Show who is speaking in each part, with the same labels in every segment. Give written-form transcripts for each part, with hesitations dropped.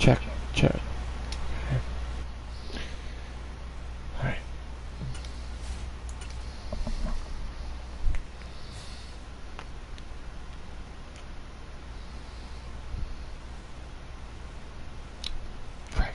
Speaker 1: Check, check. Alright. Right.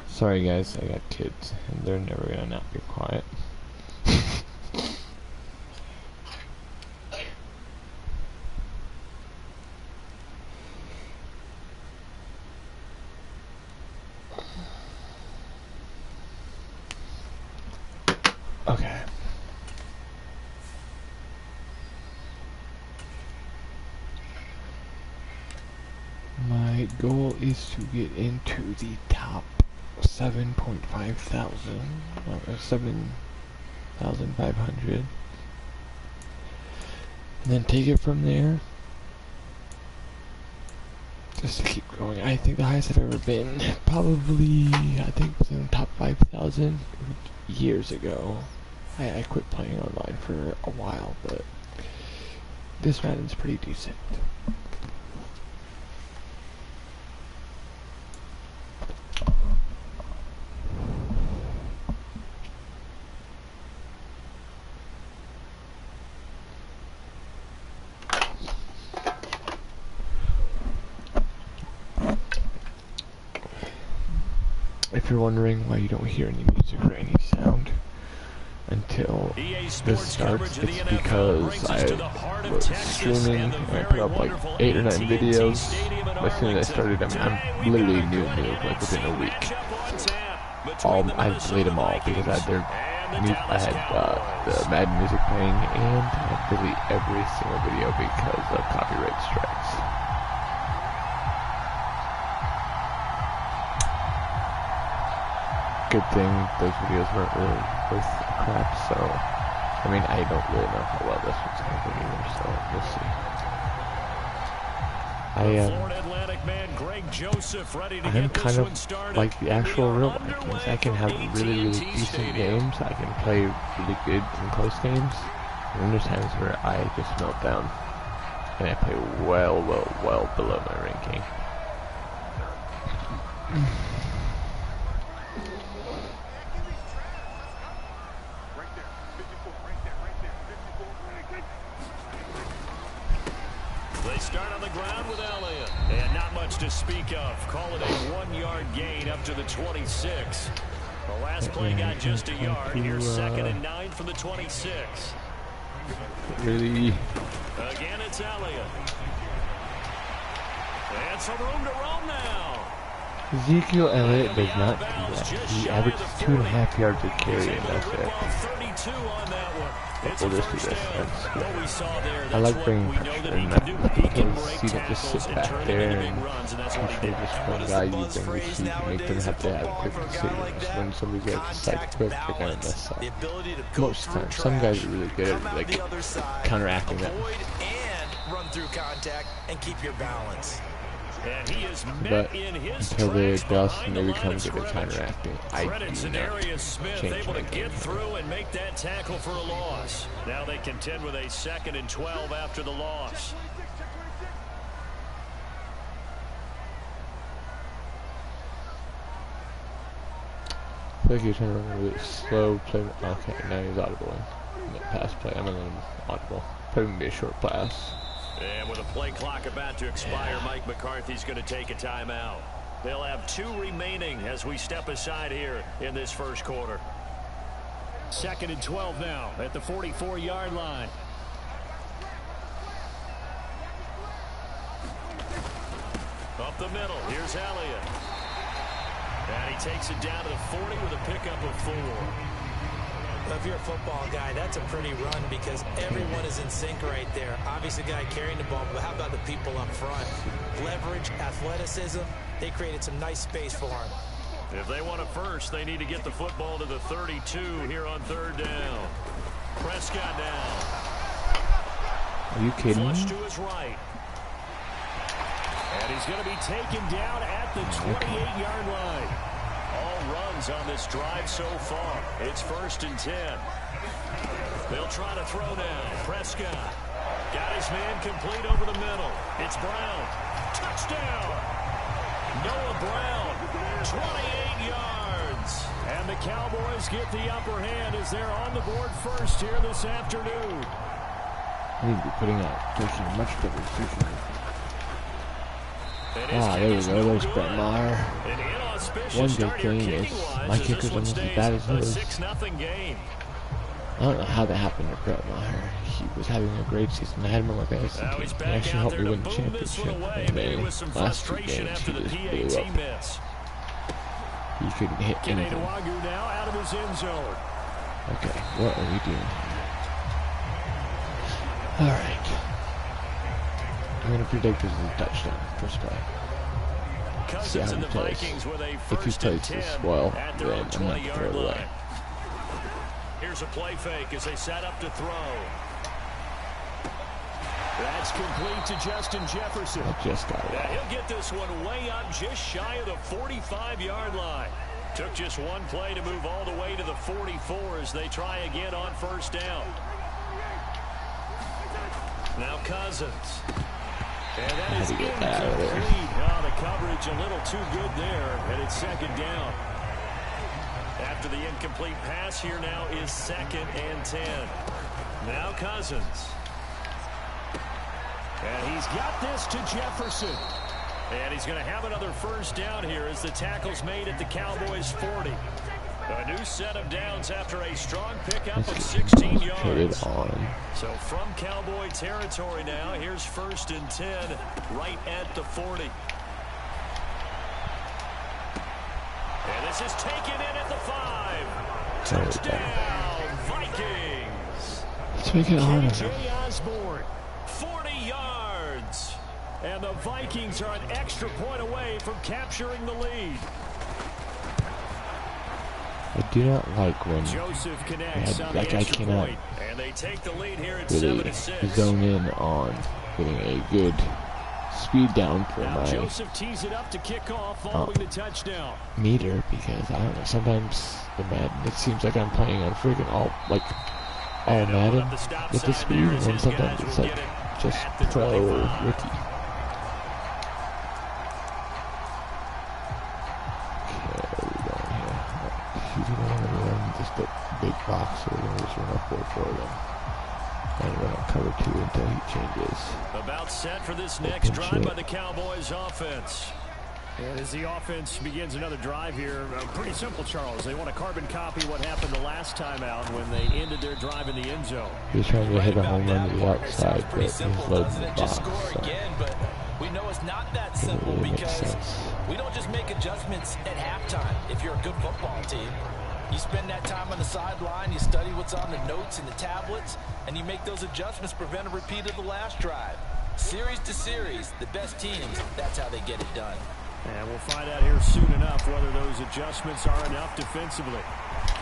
Speaker 1: Sorry guys, I got kids, and they're never gonna not be quiet. Okay. My goal is to get into the top 7.5 thousand, 7,500, and then take it from there, just to keep growing. I think the highest I've ever been, probably, I think it was in the top 5,000 years ago. I quit playing online for a while, but this Madden's pretty decent. If you're wondering why you don't hear any music or any sound until this starts, it's because I was streaming and I put up like 8 or 9 videos. As soon as I started, I'm literally new, like within a week. I played them all because I had the Madden music playing, and I had to delete every single video because of copyright strikes. Good thing those videos weren't really worth crap, so I mean, I don't really know how well this one's going to be either, so we'll see. I'm kind of like the actual real life games. I can have really decent games, I can play really good and close games, and then there's times where I just melt down, and I play well below my ranking.
Speaker 2: Start on the ground with Elliott, and not much to speak of. Call it a 1-yard gain up to the 26. The last play got just a yard. Here's 2nd and 9 from the 26.
Speaker 1: Really?
Speaker 2: Again, it's Elliott. And some room to roam now.
Speaker 1: Ezekiel Elliott does not do that. He averages 2.5 yards a carry, and that's it. We'll just do this. I like bringing pressure in that because you don't just sit back there and control this one guy. You bring the heat, you make them have to have quick decisions. When somebody gets sacked quick, they're gonna mess up. Most of the time, some guys are really good at like counteracting that.
Speaker 3: Run through contact and keep your balance.
Speaker 1: But until they adjust and they become good at counteracting, I do not change my game.
Speaker 2: Through and make that tackle for a loss. Now they contend with a 2nd and 12 after the loss.
Speaker 1: feel like he was trying to run a really slow play. Okay, now he's audible. No, pass play. I'm a little audible. Probably gonna be a short pass.
Speaker 2: And with a play clock about to expire, Mike McCarthy's going to take a timeout. They'll have 2 remaining as we step aside here in this first quarter. 2nd and 12 now at the 44-yard line. Up the middle, here's Elliott. And he takes it down to the 40 with a pickup of 4.
Speaker 3: If you're a football guy, that's a pretty run because everyone is in sync right there. Obviously, the guy carrying the ball, but how about the people up front? Leverage, athleticism, they created some nice space for him.
Speaker 2: If they want a first, they need to get the football to the 32 here on 3rd down. Prescott now.
Speaker 1: Are you kidding me?
Speaker 2: Flush to his right. And he's going to be taken down at the 28-yard line. All runs on this drive so far. It's 1st and 10. They'll try to throw now. Prescott got his man complete over the middle. It's Brown. Touchdown. Noah Brown, 28 yards. And the Cowboys get the upper hand as they're on the board first here this afternoon.
Speaker 1: I need to be putting out taking much better decisions. There we go. There's Brett Maher. One good thing is my kicker's almost as bad as his. I don't know how that happened to Brett Maher. He was having a great season. I had him on my fantasy team. He actually helped me win the championship. And then last 2 games, he just blew up. He couldn't hit anything. Okay, what are we doing? Alright. I'm going to predict this is a touchdown. First play. See how he plays. If he plays this well, then I'm not going to throw it away.
Speaker 2: Here's a play fake as they set up to throw. That's complete to Justin Jefferson.
Speaker 1: I just got it.
Speaker 2: Now he'll get this one way up just shy of the 45-yard line. Took just one play to move all the way to the 44 as they try again on 1st down. Now Cousins. And that is incomplete. Oh, the coverage a little too good there, and it's 2nd down. After the incomplete pass, here now is 2nd and 10. Now Cousins. And he's got this to Jefferson. And he's going to have another 1st down here as the tackle's made at the Cowboys' 40. A new set of downs after a strong pickup of 16 yards. So from Cowboy territory now, here's 1st and 10 right at the 40. And this is taken in at the 5. Touchdown, Vikings.
Speaker 1: Let's make it harder.
Speaker 2: K.J. Osborne, 40 yards. And the Vikings are an extra point away from capturing the lead.
Speaker 1: I do not like when I cannot
Speaker 2: and they take the lead here at
Speaker 1: really
Speaker 2: 7-6.
Speaker 1: zone in on getting a good speed down for
Speaker 2: now
Speaker 1: my
Speaker 2: Joseph tees it up to kick off following the touchdown.
Speaker 1: Meter, because I don't know, sometimes the Madden, it seems like I'm playing on freaking all Madden with the speed, and then sometimes it's like just pro rookie. Big box, so we're going to just run up 4 for them. And run up cover 2 until he changes.
Speaker 2: About set for this next drive by the Cowboys offense. And as the offense begins another drive here, pretty simple, Charles. They want to carbon copy what happened the last time out when they ended their drive in the end zone.
Speaker 1: He's trying to hit a home run to the outside, but he's loading the box. So
Speaker 3: we know it's not that simple
Speaker 1: really
Speaker 3: because we don't just make adjustments at halftime if you're a good football team. You spend that time on the sideline, you study what's on the notes and the tablets, and you make those adjustments to prevent a repeat of the last drive. Series to series, the best teams, that's how they get it done.
Speaker 2: And we'll find out here soon enough whether those adjustments are enough defensively.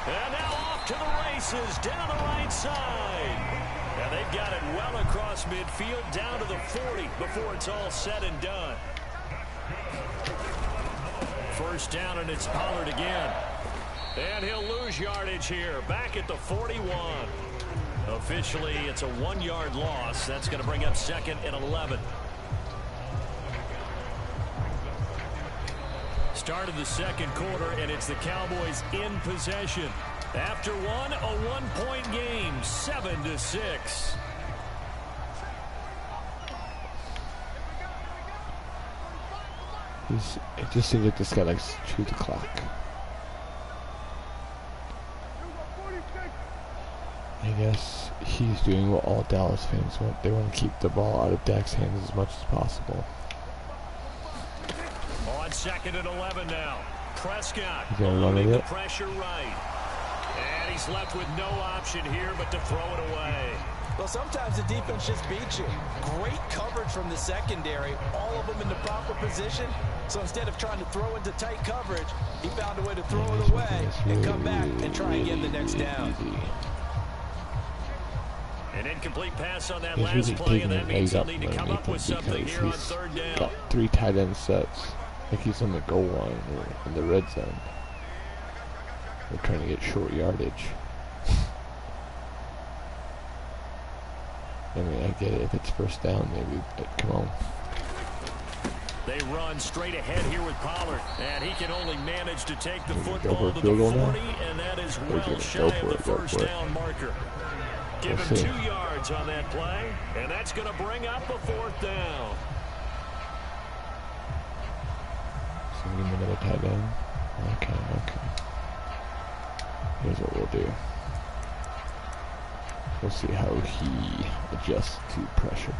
Speaker 2: And now off to the races, down the right side. And they've got it well across midfield, down to the 40 before it's all said and done. 1st down, and it's Pollard again. And he'll lose yardage here, back at the 41. Officially, it's a 1-yard loss. That's going to bring up 2nd and 11. start of the second quarter, and it's the Cowboys in possession. After one, a one-point game, 7-6.
Speaker 1: It just seems like this guy likes to chew the clock. I guess he's doing what all Dallas fans want. They want to keep the ball out of Dak's hands as much as possible.
Speaker 2: On 2nd and 11 now. Prescott
Speaker 1: loading
Speaker 2: the pressure right. And he's left with no option here but to throw it away.
Speaker 3: Well, sometimes the defense just beats you. Great coverage from the secondary, all of them in the proper position. So instead of trying to throw into tight coverage, he found a way to throw it away and come back and try again the next down.
Speaker 2: An incomplete pass on that last play, and that means he'll need to come up with something here on 3rd down.
Speaker 1: Got 3 tight end sets. Like he's on the goal line or in the red zone. They're trying to get short yardage. I mean, I get it. If it's 1st down, maybe, but come on.
Speaker 2: They run straight ahead here with Pollard, and he can only manage to take the football to the 40, and that is well shy of the 1st down marker. Give him 2 yards on that play, and that's going to bring up a 4th down.
Speaker 1: So give him another tight end. Okay. Here's what we'll do. We'll see how he adjusts to pressure.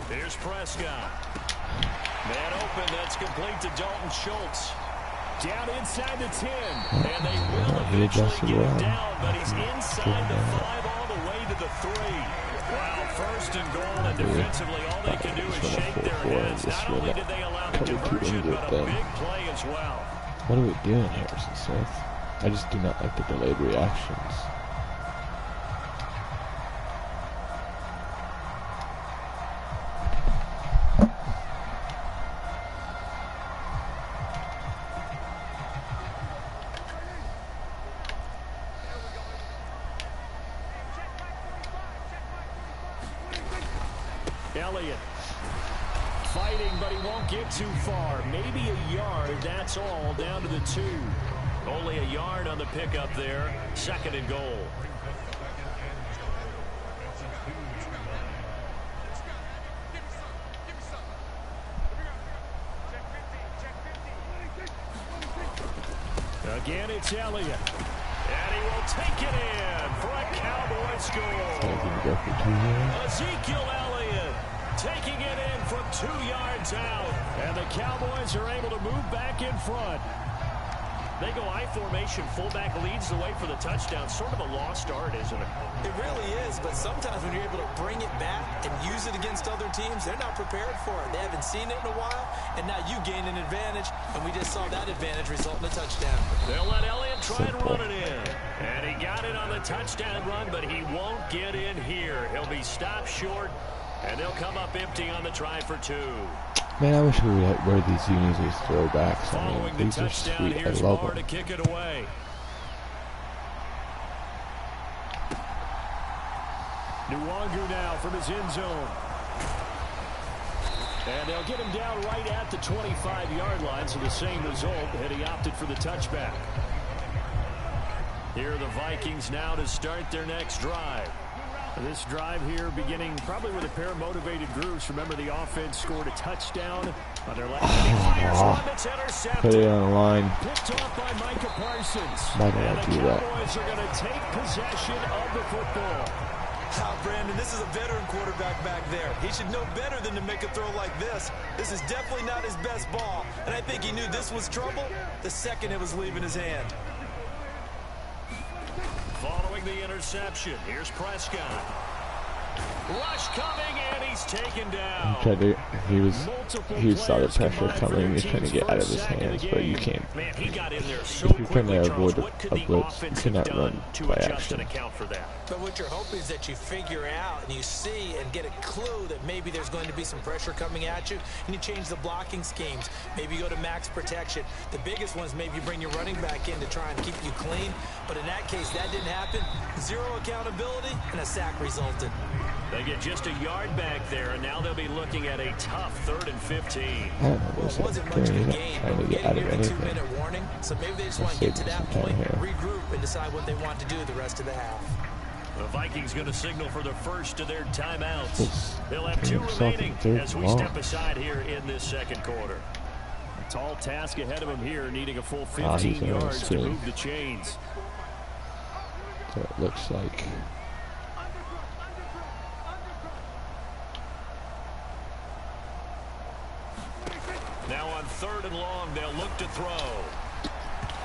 Speaker 2: Here's Prescott. Man open, that's complete to Dalton Schultz. Down inside the 10, and they will eventually get him down, but he's inside the 5 all the way to the 3. Wow, 1st and goal, and defensively all they can do is shake their heads. Not only did they allow the diversion, but a big play as well.
Speaker 1: What are we doing, Harrison Smith? I just do not like the delayed reactions.
Speaker 2: Elliott fighting, but he won't get too far. Maybe a yard, that's all, down to the 2. Only a yard on the pickup there. 2nd and goal. Again, it's Elliott. And he will take it in for a Cowboy score. Ezekiel Elliott taking it in from 2 yards out. And the Cowboys are able to move back in front. They go I formation. Fullback leads the way for the touchdown. Sort of a lost art, isn't it?
Speaker 3: It really is, but sometimes when you're able to bring it back and use it against other teams, they're not prepared for it. They haven't seen it in a while, and now you gain an advantage, and we just saw that advantage result in a touchdown.
Speaker 2: They'll let Elliott try and run it in. And he got it on the touchdown run, but he won't get in here. He'll be stopped short, and they'll come up empty on the try for 2.
Speaker 1: Man, I wish we would wear these unis, these throwbacks.
Speaker 2: Following
Speaker 1: these
Speaker 2: the
Speaker 1: are
Speaker 2: touchdown,
Speaker 1: sweet.
Speaker 2: here's
Speaker 1: I love
Speaker 2: Barr
Speaker 1: them.
Speaker 2: to kick it away. Nwangu now from his end zone. And they'll get him down right at the 25-yard line, so the same result, and he opted for the touchback. Here are the Vikings now to start their next drive. This drive here beginning probably with a pair of motivated groups. Remember, the offense scored a touchdown on their last.
Speaker 1: Put it on the line.
Speaker 2: Picked off by Micah Parsons.
Speaker 1: And the
Speaker 2: Cowboys are going to take possession of the football.
Speaker 3: Brandon, this is a veteran quarterback back there. He should know better than to make a throw like this. This is definitely not his best ball, and I think he knew this was trouble the second it was leaving his hand.
Speaker 2: Following the interception, here's Prescott. Rush coming, and he's taken down.
Speaker 1: He saw the pressure coming. He was trying to get out of his hands, but you can't.
Speaker 2: Man, he got in there so
Speaker 1: If you're trying
Speaker 2: quickly,
Speaker 1: to
Speaker 2: Charles.
Speaker 1: avoid
Speaker 2: What could
Speaker 1: a
Speaker 2: the
Speaker 1: blitz, you
Speaker 2: offense
Speaker 1: cannot
Speaker 2: have
Speaker 1: run
Speaker 2: done to
Speaker 1: by
Speaker 2: adjust
Speaker 1: action.
Speaker 2: and account for that?
Speaker 3: But what you're hoping is that you figure out and you see and get a clue that maybe there's going to be some pressure coming at you, and you change the blocking schemes. Maybe you go to max protection. The biggest one is maybe you bring your running back in to try and keep you clean. But in that case, that didn't happen. Zero accountability, and a sack resulted.
Speaker 2: They get just a yard back there, and now they'll be looking at a tough 3rd and 15.
Speaker 1: I don't know,
Speaker 3: Well, it wasn't much of a gain, but we're getting near the 2-minute warning, so maybe they just want to get to that point, regroup, and decide what they want to do the rest of the half.
Speaker 2: The Vikings going to signal for the first of their timeouts. They'll have 2
Speaker 1: It's
Speaker 2: remaining as we
Speaker 1: long.
Speaker 2: step aside here in this second quarter. A tall task ahead of him here, needing a full 15 yards to move the chains.
Speaker 1: So it looks like.
Speaker 2: Now on 3rd and long, they'll look to throw.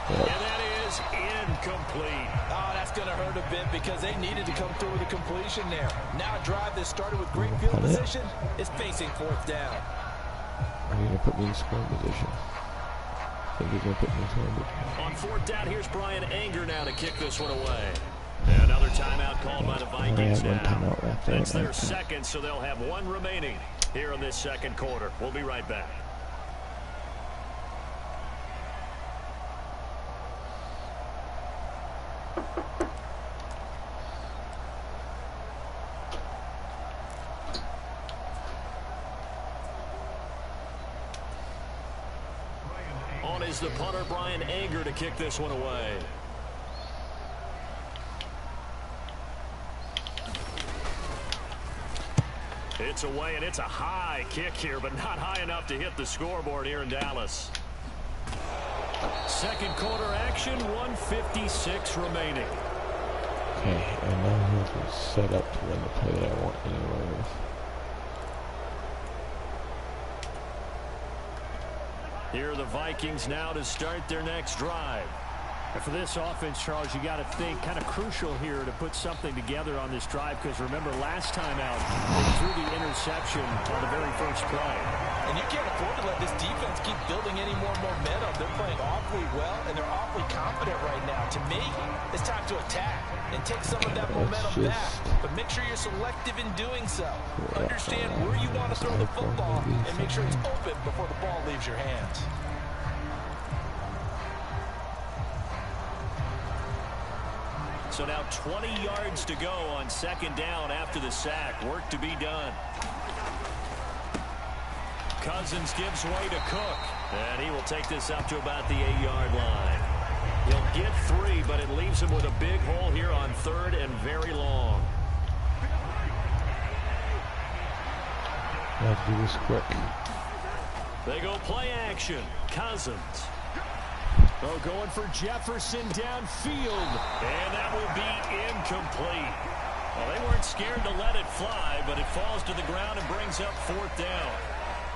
Speaker 1: Yep.
Speaker 2: And that is incomplete.
Speaker 3: Oh, that's going to hurt a bit because they needed to come through with a completion there. Now a drive that started with great field position is facing 4th down.
Speaker 1: Are you going to put me in scoring position? I think he's going to put me in scoring position.
Speaker 2: On 4th down, here's Brian Anger now to kick this one away. And another timeout called by the Vikings now. That's their second, so they'll have 1 remaining here in this second quarter. We'll be right back. On is the punter, Brian Anger, to kick this one away. It's away, and it's a high kick here, but not high enough to hit the scoreboard here in Dallas. Second quarter action, 1:56 remaining.
Speaker 1: Okay, and now he's set up to run the play that I want anyways.
Speaker 2: Here are the Vikings now to start their next drive.
Speaker 4: And for this offense, Charles, you got to think kind of crucial here to put something together on this drive, because remember last time out they threw the interception on the very first play.
Speaker 3: And you can't afford to let this defense keep building any more momentum. They're playing awfully well, and they're awfully confident right now. To me, it's time to attack and take some of that momentum back. But make sure you're selective in doing so. Understand where you want to throw the football and make sure it's open before the ball leaves your hands.
Speaker 2: So now 20 yards to go on 2nd down after the sack. Work to be done. Cousins gives way to Cook, and he will take this up to about the 8-yard line. He'll get 3, but it leaves him with a big hole here on 3rd and very long.
Speaker 1: Let's do this quick.
Speaker 2: They go play action. Cousins.
Speaker 4: Oh, going for Jefferson downfield.
Speaker 2: And that will be incomplete. Well, they weren't scared to let it fly, but it falls to the ground and brings up 4th down.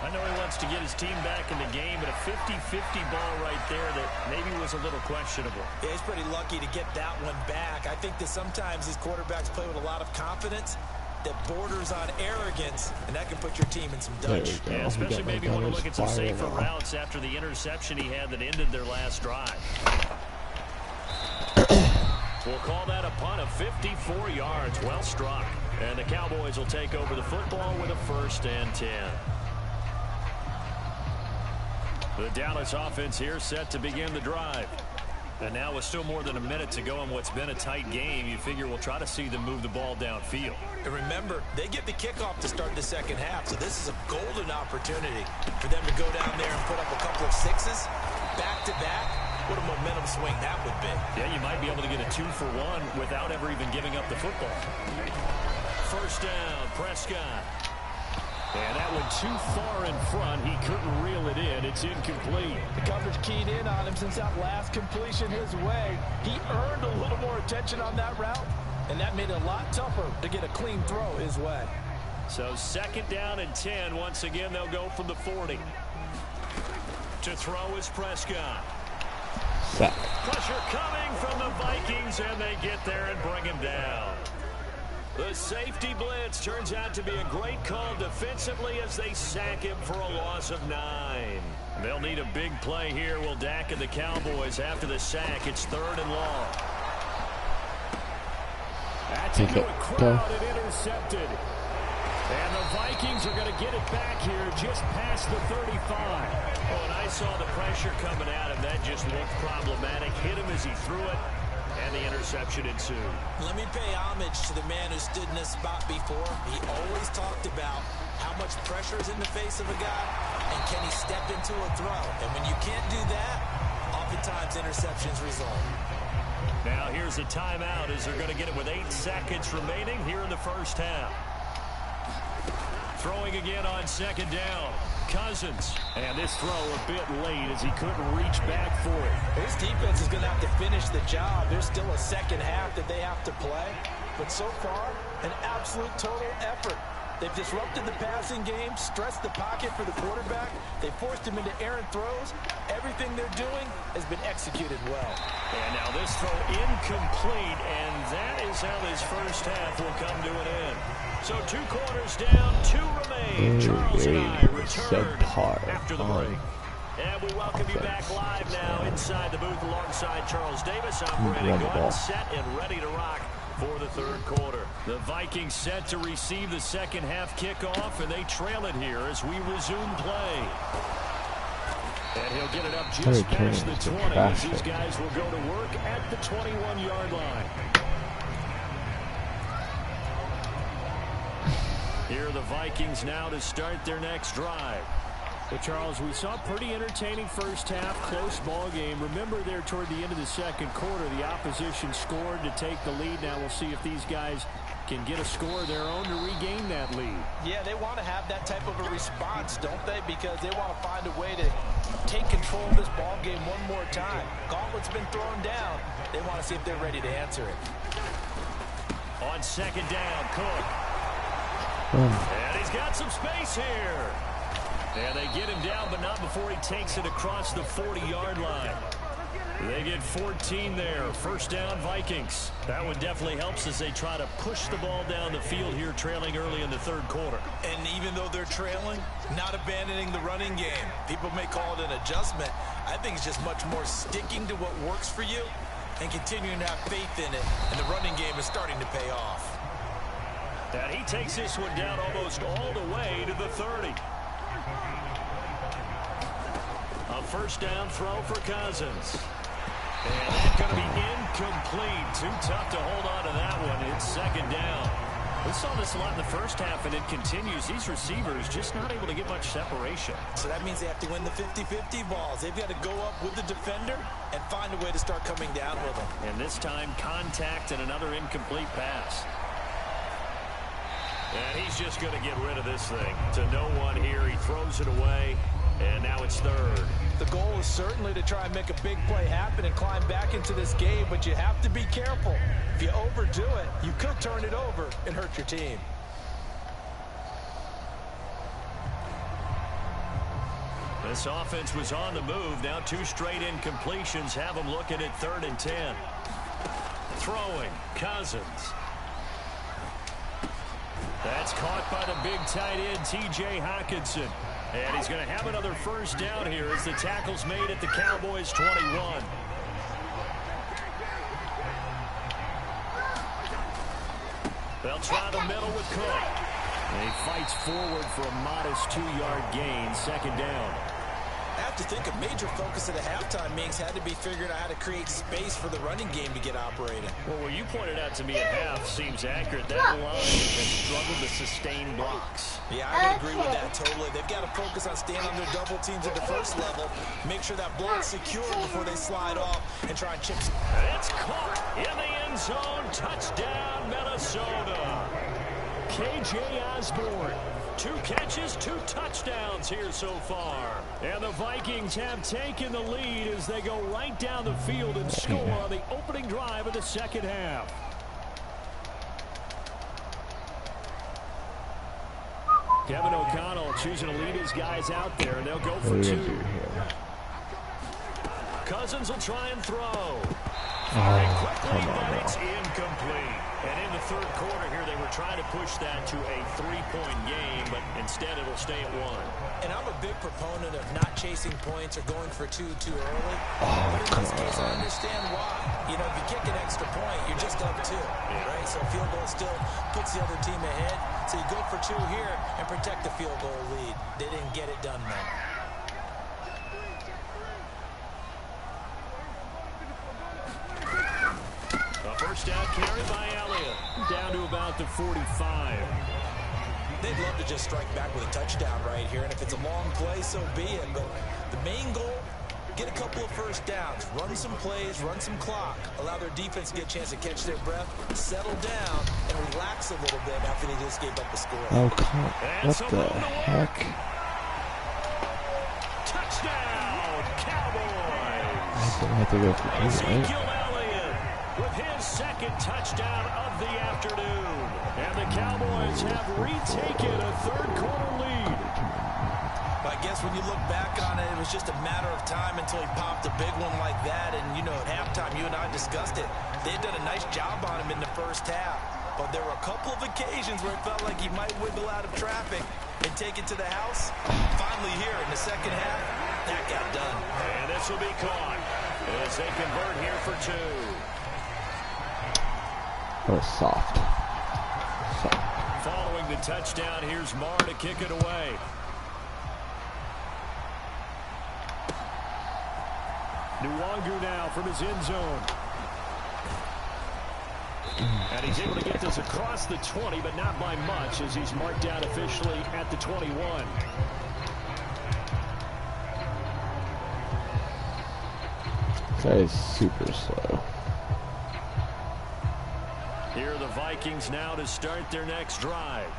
Speaker 2: I know he wants to get his team back in the game, but a 50-50 ball right there that maybe was a little questionable.
Speaker 3: Yeah, he's pretty lucky to get that one back. I think that sometimes these quarterbacks play with a lot of confidence that borders on arrogance, and that can put your team in some dutch.
Speaker 2: Yeah, especially maybe want to look at some safer routes after the interception he had that ended their last drive. We'll call that a punt of 54 yards. Well struck. And the Cowboys will take over the football with a 1st and 10. The Dallas offense here set to begin the drive. And now with still more than a minute to go in what's been a tight game, you figure we'll try to see them move the ball downfield.
Speaker 3: And remember, they get the kickoff to start the second half, so this is a golden opportunity for them to go down there and put up a couple of 6s back-to-back. What a momentum swing that would be.
Speaker 2: Yeah, you might be able to get a 2-for-1 without ever even giving up the football. 1st down, Prescott. And that one too far in front. He couldn't reel it in. It's incomplete.
Speaker 3: The coverage keyed in on him since that last completion his way. He earned a little more attention on that route, and that made it a lot tougher to get a clean throw his way.
Speaker 2: So 2nd down and 10. Once again, they'll go from the 40. To throw is Prescott. Pressure coming from the Vikings, and they get there and bring him down. The safety blitz turns out to be a great call defensively as they sack him for a loss of 9. They'll need a big play here. Will Dak and the Cowboys after the sack. It's 3rd and long. That's into a crowd and intercepted. And the Vikings are going to get it back here just past the 35. Oh, and I saw the pressure coming at him. That just looked problematic. Hit him as he threw it, and the interception ensued.
Speaker 3: Let me pay homage to the man who stood in this spot before. He always talked about how much pressure is in the face of a guy, and can he step into a throw. And when you can't do that, oftentimes interceptions result.
Speaker 2: Now here's a timeout as they're going to get it with 8 seconds remaining here in the first half. Throwing again on 2nd down. Cousins. And this throw a bit late as he couldn't reach back for it.
Speaker 3: His defense is going to have to finish the job. There's still a second half that they have to play. But so far, an absolute total effort. They've disrupted the passing game, stressed the pocket for the quarterback. They forced him into errant throws. Everything they're doing has been executed well.
Speaker 2: And now this throw incomplete, and that is how this first half will come to an end. So 2 quarters down, 2 remain. Charles and I return after the break. And we welcome you back live now inside the booth alongside Charles Davis, operating good, set, and ready to rock for the 3rd quarter. The Vikings set to receive the second half kickoff, and they trail it here as we resume play. And he'll get it up just past the 20 as these guys will go to work at the 21-yard line. Here are the Vikings now to start their next drive.
Speaker 4: Well, Charles, we saw a pretty entertaining first half, close ball game. Remember there toward the end of the second quarter, the opposition scored to take the lead. Now we'll see if these guys can get a score of their own to regain that lead.
Speaker 3: Yeah, they want to have that type of a response, don't they? Because they want to find a way to take control of this ball game one more time. Gauntlet's been thrown down. They want to see if they're ready to answer it.
Speaker 2: On 2nd down, Cook. And he's got some space here. And they get him down, but not before he takes it across the 40-yard line. They get 14 there. 1st down, Vikings. That one definitely helps as they try to push the ball down the field here, trailing early in the 3rd quarter.
Speaker 3: And even though they're trailing, not abandoning the running game. People may call it an adjustment. I think it's just much more sticking to what works for you and continuing to have faith in it. And the running game is starting to pay off.
Speaker 2: And he takes this one down almost all the way to the 30. A 1st down throw for Cousins. And that's going to be incomplete. Too tough to hold on to that one. It's 2nd down. We saw this a lot in the first half, and it continues. These receivers just not able to get much separation.
Speaker 3: So that means they have to win the 50-50 balls. They've got to go up with the defender and find a way to start coming down with them.
Speaker 2: And this time, contact and another incomplete pass. And he's just going to get rid of this thing. To no one here. He throws it away, and now it's 3rd.
Speaker 3: The goal is certainly to try and make a big play happen and climb back into this game, but you have to be careful. If you overdo it, you could turn it over and hurt your team.
Speaker 2: This offense was on the move. Now 2 straight incompletions have them looking at 3rd and 10. Throwing, Cousins. That's caught by the big tight end, T.J. Hockenson. And he's going to have another 1st down here as the tackle's made at the Cowboys' 21. They'll try the middle with Cook. And he fights forward for a modest 2-yard gain, 2nd down.
Speaker 3: I have to think a major focus of the halftime meetings had to be figuring out how to create space for the running game to get operating.
Speaker 2: Well, what you pointed out to me at half seems accurate. That line has struggled to sustain blocks.
Speaker 3: Yeah, I would agree with that totally. They've got to focus on staying under double teams at the first level, make sure that block's secure before they slide off and try and chip.
Speaker 2: It's caught in the end zone. Touchdown, Minnesota. K.J. Osborne. 2 catches, 2 touchdowns here so far. And the Vikings have taken the lead as they go right down the field and score on the opening drive of the second half. Kevin O'Connell choosing to lead his guys out there, and they'll go for 2. Cousins will try and throw.
Speaker 1: Oh,
Speaker 2: Quickly, but it's incomplete.
Speaker 4: And in the third quarter here, they were trying to push that to a 3-point game, but instead it'll stay at 1.
Speaker 3: And I'm a big proponent of not chasing points or going for two too early.
Speaker 1: Oh,
Speaker 3: but in this case, I understand why. You know, if you kick an extra point, you're just up 2, right? So field goal still puts the other team ahead. So you go for 2 here and protect the field goal lead. They didn't get it done, though.
Speaker 4: First down carry by Elliott. Down to about the 45.
Speaker 3: They'd love to just strike back with a touchdown right here. And if it's a long play, so be it. But the main goal, get a couple of first downs. Run some plays, run some clock. Allow their defense to get a chance to catch their breath, settle down, and relax a little bit after they just gave up the score.
Speaker 1: Oh, come on. What the heck?
Speaker 4: Touchdown, Cowboys!
Speaker 1: I have to go for 2, right?
Speaker 4: With his second touchdown of the afternoon. And the Cowboys have retaken a third-quarter lead.
Speaker 3: I guess when you look back on it, it was just a matter of time until he popped a big one like that. And, you know, at halftime, you and I discussed it. They had done a nice job on him in the first half. But there were a couple of occasions where it felt like he might wiggle out of traffic and take it to the house. Finally here in the second half, that got done.
Speaker 4: And this will be caught as they convert here for 2.
Speaker 1: That was soft.
Speaker 4: Following the touchdown, here's Marr to kick it away. Nwangu now from his end zone. And he's able to get this across the 20, but not by much, as he's marked down officially at the 21.
Speaker 1: This guy is super slow.
Speaker 4: Here are the Vikings now to start their next drive.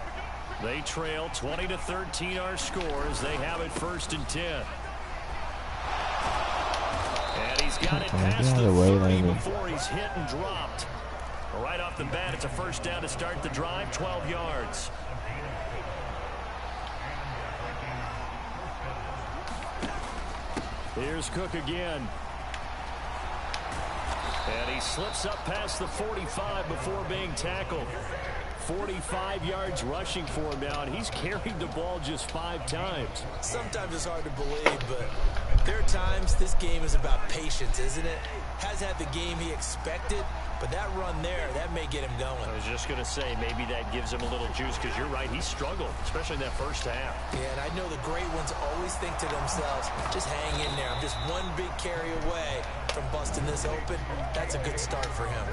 Speaker 4: They trail 20-13 our scores. They have it 1st and 10. And he's got it past the 30 before he's hit and dropped. Right off the bat, it's a first down to start the drive, 12 yards. Here's Cook again. And he slips up past the 45 before being tackled. 45 yards rushing for him now, and he's carried the ball just 5 times.
Speaker 3: Sometimes it's hard to believe, but there are times this game is about patience, isn't it? Has had the game he expected, but that run there, that may get him going.
Speaker 4: I was just going to say, maybe that gives him a little juice, because you're right, he struggled, especially in that first half.
Speaker 3: Yeah, and I know the great ones always think to themselves, just hang in there. I'm just one big carry away from busting this open. That's a good start for him.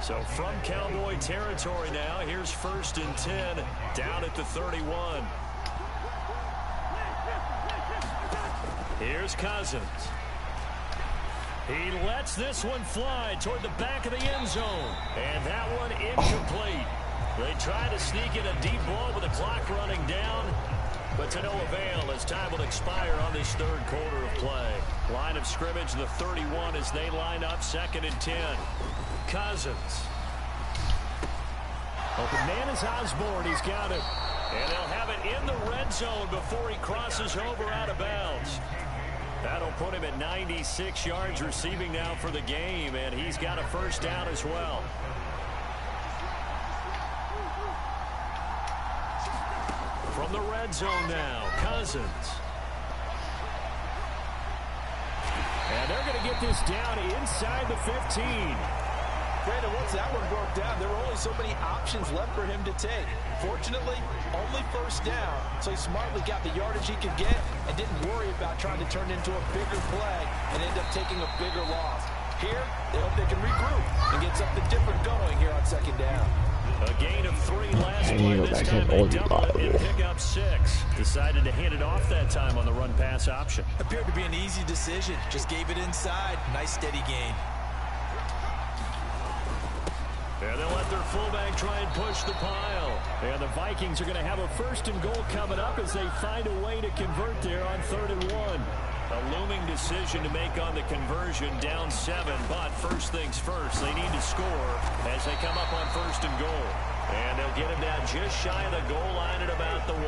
Speaker 4: So from Cowboy territory now, here's 1st and 10, down at the 31. Here's Cousins. He lets this one fly toward the back of the end zone. And that one incomplete. They try to sneak in a deep ball with the clock running down, but to no avail as time will expire on this third quarter of play. Line of scrimmage, the 31 as they line up 2nd and 10. Cousins. Open man is Osborne. He's got it. And they'll have it in the red zone before he crosses over out of bounds. That'll put him at 96 yards receiving now for the game, and he's got a first down as well. From the red zone now, Cousins. And they're going to get this down inside the 15.
Speaker 3: Brandon, once that one broke down, there were only so many options left for him to take. Fortunately, only first down, so he smartly got the yardage he could get and didn't worry about trying to turn into a bigger play and end up taking a bigger loss. Here, they hope they can regroup and get something different going here on 2nd down.
Speaker 4: A gain of 3 last play. This time they double it and pick up 6. Decided to hand it off that time on the run-pass option.
Speaker 3: Appeared to be an easy decision. Just gave it inside. Nice steady gain.
Speaker 4: And they'll let their fullback try and push the pile. And the Vikings are going to have a 1st and goal coming up as they find a way to convert there on 3rd and 1. A looming decision to make on the conversion, down 7, but first things first, they need to score as they come up on 1st and goal. And they'll get him down just shy of the goal line at about the 1.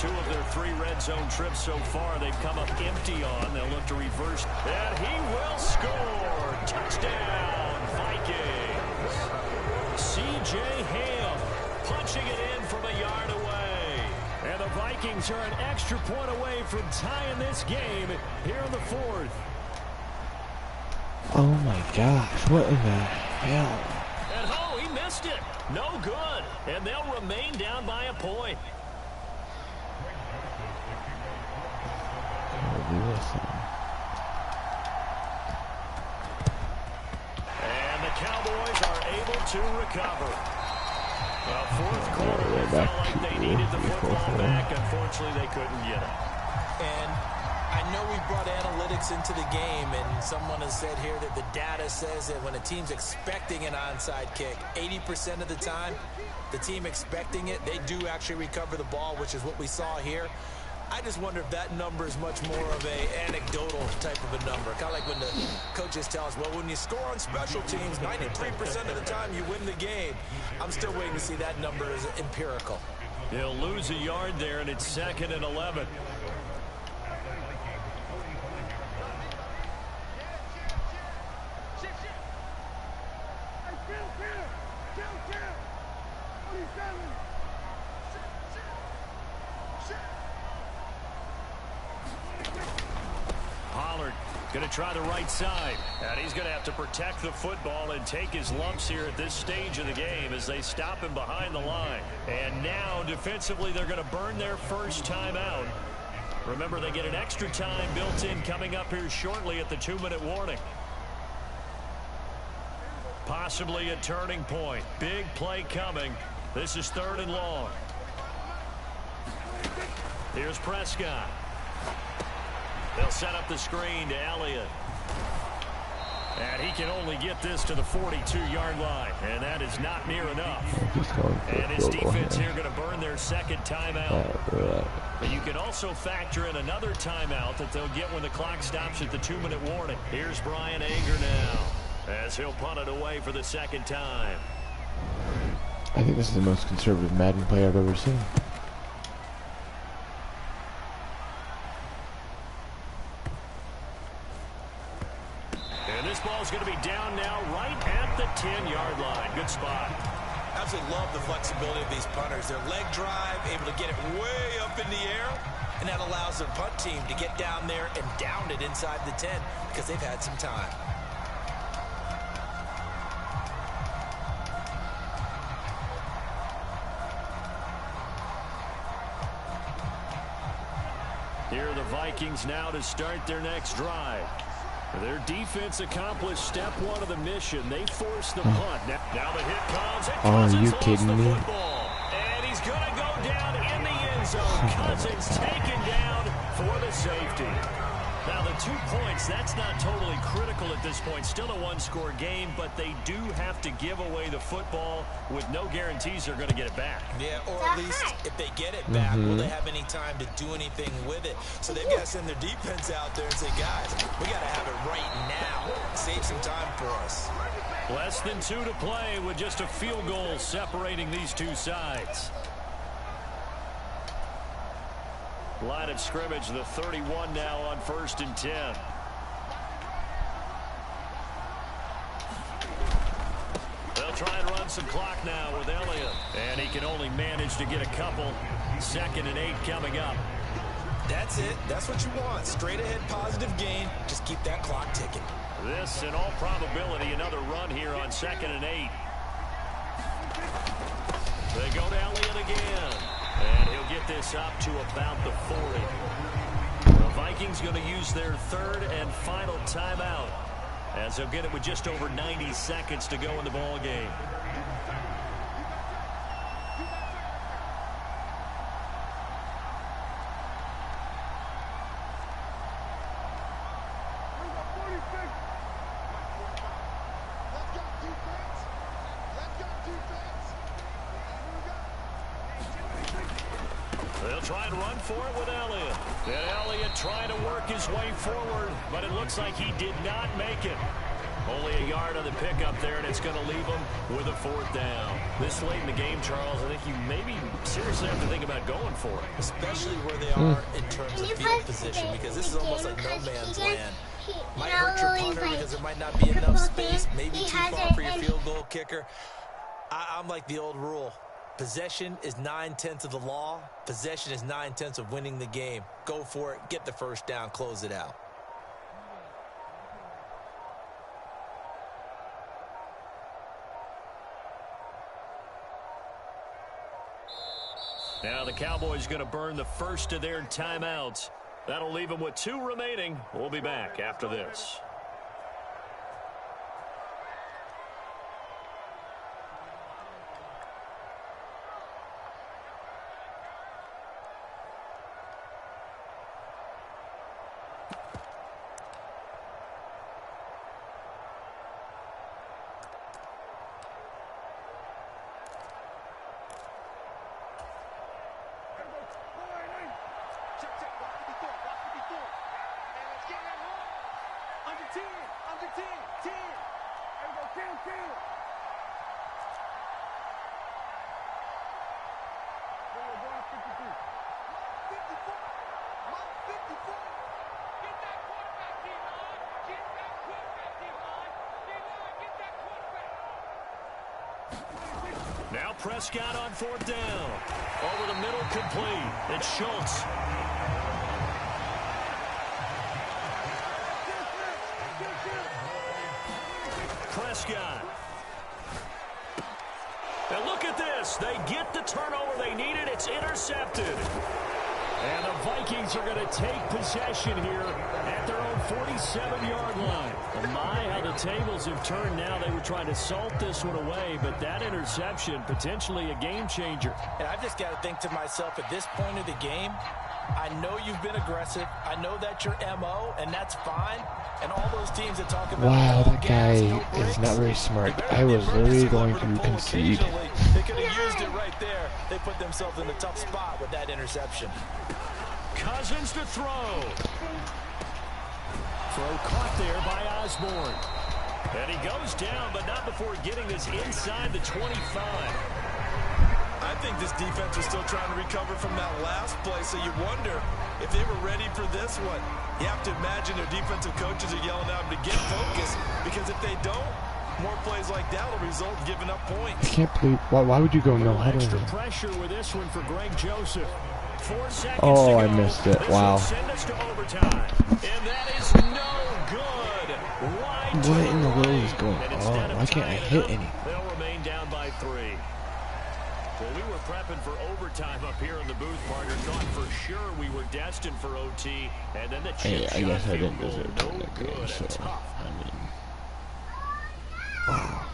Speaker 4: 2 of their 3 red zone trips so far, they've come up empty on. They'll look to reverse, and he will score. Touchdown, Vikings.
Speaker 2: C.J. Ham punching it in from a yard away.
Speaker 4: And the Vikings are an extra point away from tying this game here in the fourth.
Speaker 1: Oh my gosh, what in the hell?
Speaker 2: And oh, he missed it. No good. And they'll remain down by a point. And the Cowboys are able to recover. Well, fourth quarter, they felt like they needed the football back. Unfortunately, they couldn't get it.
Speaker 3: And I know we brought analytics into the game, and someone has said here that the data says that when a team's expecting an onside kick, 80% of the time, the team expecting it, they do actually recover the ball, which is what we saw here. I just wonder if that number is much more of a anecdotal type of a number. Kind of like when the coaches tell us, well, when you score on special teams, 93% of the time you win the game. I'm still waiting to see that number as empirical.
Speaker 2: He'll lose a yard there, and it's 2nd and 11. Going to try the right side. And he's going to have to protect the football and take his lumps here at this stage of the game as they stop him behind the line. And now, defensively, they're going to burn their first timeout. Remember, they get an extra time built in coming up here shortly at the 2-minute warning. Possibly a turning point. Big play coming. This is 3rd and long. Here's Prescott. They'll set up the screen to Elliott. And he can only get this to the 42-yard line. And that is not near enough. And his defense here going to burn their 2nd timeout. But you can also factor in another timeout that they'll get when the clock stops at the 2-minute warning. Here's Brian Anger now as he'll punt it away for the 2nd time.
Speaker 1: I think this is the most conservative Madden play I've ever seen.
Speaker 2: This ball's going to be down now right at the 10-yard line. Good spot.
Speaker 3: Absolutely love the flexibility of these punters. Their leg drive, able to get it way up in the air, and that allows their punt team to get down there and down it inside the 10 because they've had some time.
Speaker 2: Here are the Vikings now to start their next drive. Their defense accomplished step 1 of the mission. They forced the punt. Now the hit comes.
Speaker 1: Are you kidding me?
Speaker 2: And he's going to go down in the end zone. Cousins taken down for the safety. Now the 2 points, that's not totally critical at this point. Still a 1-score game, but they do have to give away the football with no guarantees they're going to get it back.
Speaker 3: Yeah, or at least if they get it back, will they have any time to do anything with it? So they've got to send their defense out there and say, guys, we got to have it right now. Save some time for us.
Speaker 2: Less than 2 to play with just a field goal separating these two sides. Line of scrimmage, the 31 now on 1st and 10. They'll try and run some clock now with Elliott. And he can only manage to get a couple. 2nd and 8 coming up.
Speaker 3: That's it. That's what you want. Straight ahead positive gain. Just keep that clock ticking.
Speaker 2: This, in all probability, another run here on 2nd and 8. They go to Elliott again. And he'll get this up to about the 40. The Vikings going to use their 3rd and final timeout as they'll get it with just over 90 seconds to go in the ball game. They'll try and run for it with Elliott. And Elliott trying to work his way forward, but it looks like he did not make it. Only a yard on the pickup there, and it's going to leave him with a 4th down. This late in the game, Charles, I think you maybe seriously have to think about going for it.
Speaker 3: Especially where they are in terms of field position, because this is almost like no man's land. Might hurt your punter because there might not be enough space, maybe too far for your field goal kicker. I'm like the old rule. Possession is 9/10 of the law. Possession is 9/10 of winning the game. Go for it. Get the first down. Close it out.
Speaker 2: Now the Cowboys going to burn the first of their timeouts. That'll leave them with 2 remaining. We'll be back after this. Now Prescott on 4th down. Over the middle, complete. It's Schultz. Prescott. And look at this. They get the turnover they needed. It's intercepted. And the Vikings are going to take possession here at their own 47-yard line. My, how the tables have turned now. They were trying to salt this one away, but that interception, potentially a game changer.
Speaker 3: And I've just got to think to myself, at this point of the game, I know you've been aggressive. I know that's your MO, and that's fine. And all those teams that talk about...
Speaker 1: Wow, that guy is not very smart. I was literally going to concede.
Speaker 3: They could have used it right there. They put themselves in a tough spot with that interception.
Speaker 2: Cousins to throw. Throw caught there by Osborne. And he goes down, but not before getting this inside the 25.
Speaker 3: I think this defense is still trying to recover from that last play, so you wonder if they were ready for this one. You have to imagine their defensive coaches are yelling at them to get focused, because if they don't, more plays like that will result in giving up points.
Speaker 1: I can't believe, why would you go no huddle?
Speaker 2: Extra pressure with this one for Greg Joseph. 4 seconds
Speaker 1: Oh,
Speaker 2: to go.
Speaker 1: I missed it.
Speaker 2: This
Speaker 1: wow.
Speaker 2: will send us to overtime. And that is no good. Wide
Speaker 1: What in the world is going
Speaker 2: and
Speaker 1: on? Why can't I hit any?
Speaker 2: They'll remain down by 3. Well, we were prepping for overtime up here in the booth, partner. Thought for sure we were destined for OT. And then the chip
Speaker 1: I guess
Speaker 2: shot
Speaker 1: I didn't
Speaker 2: field
Speaker 1: deserve
Speaker 2: goal,
Speaker 1: to win that
Speaker 2: no
Speaker 1: game,
Speaker 2: good.
Speaker 1: so,
Speaker 2: Tough.
Speaker 1: I mean, wow.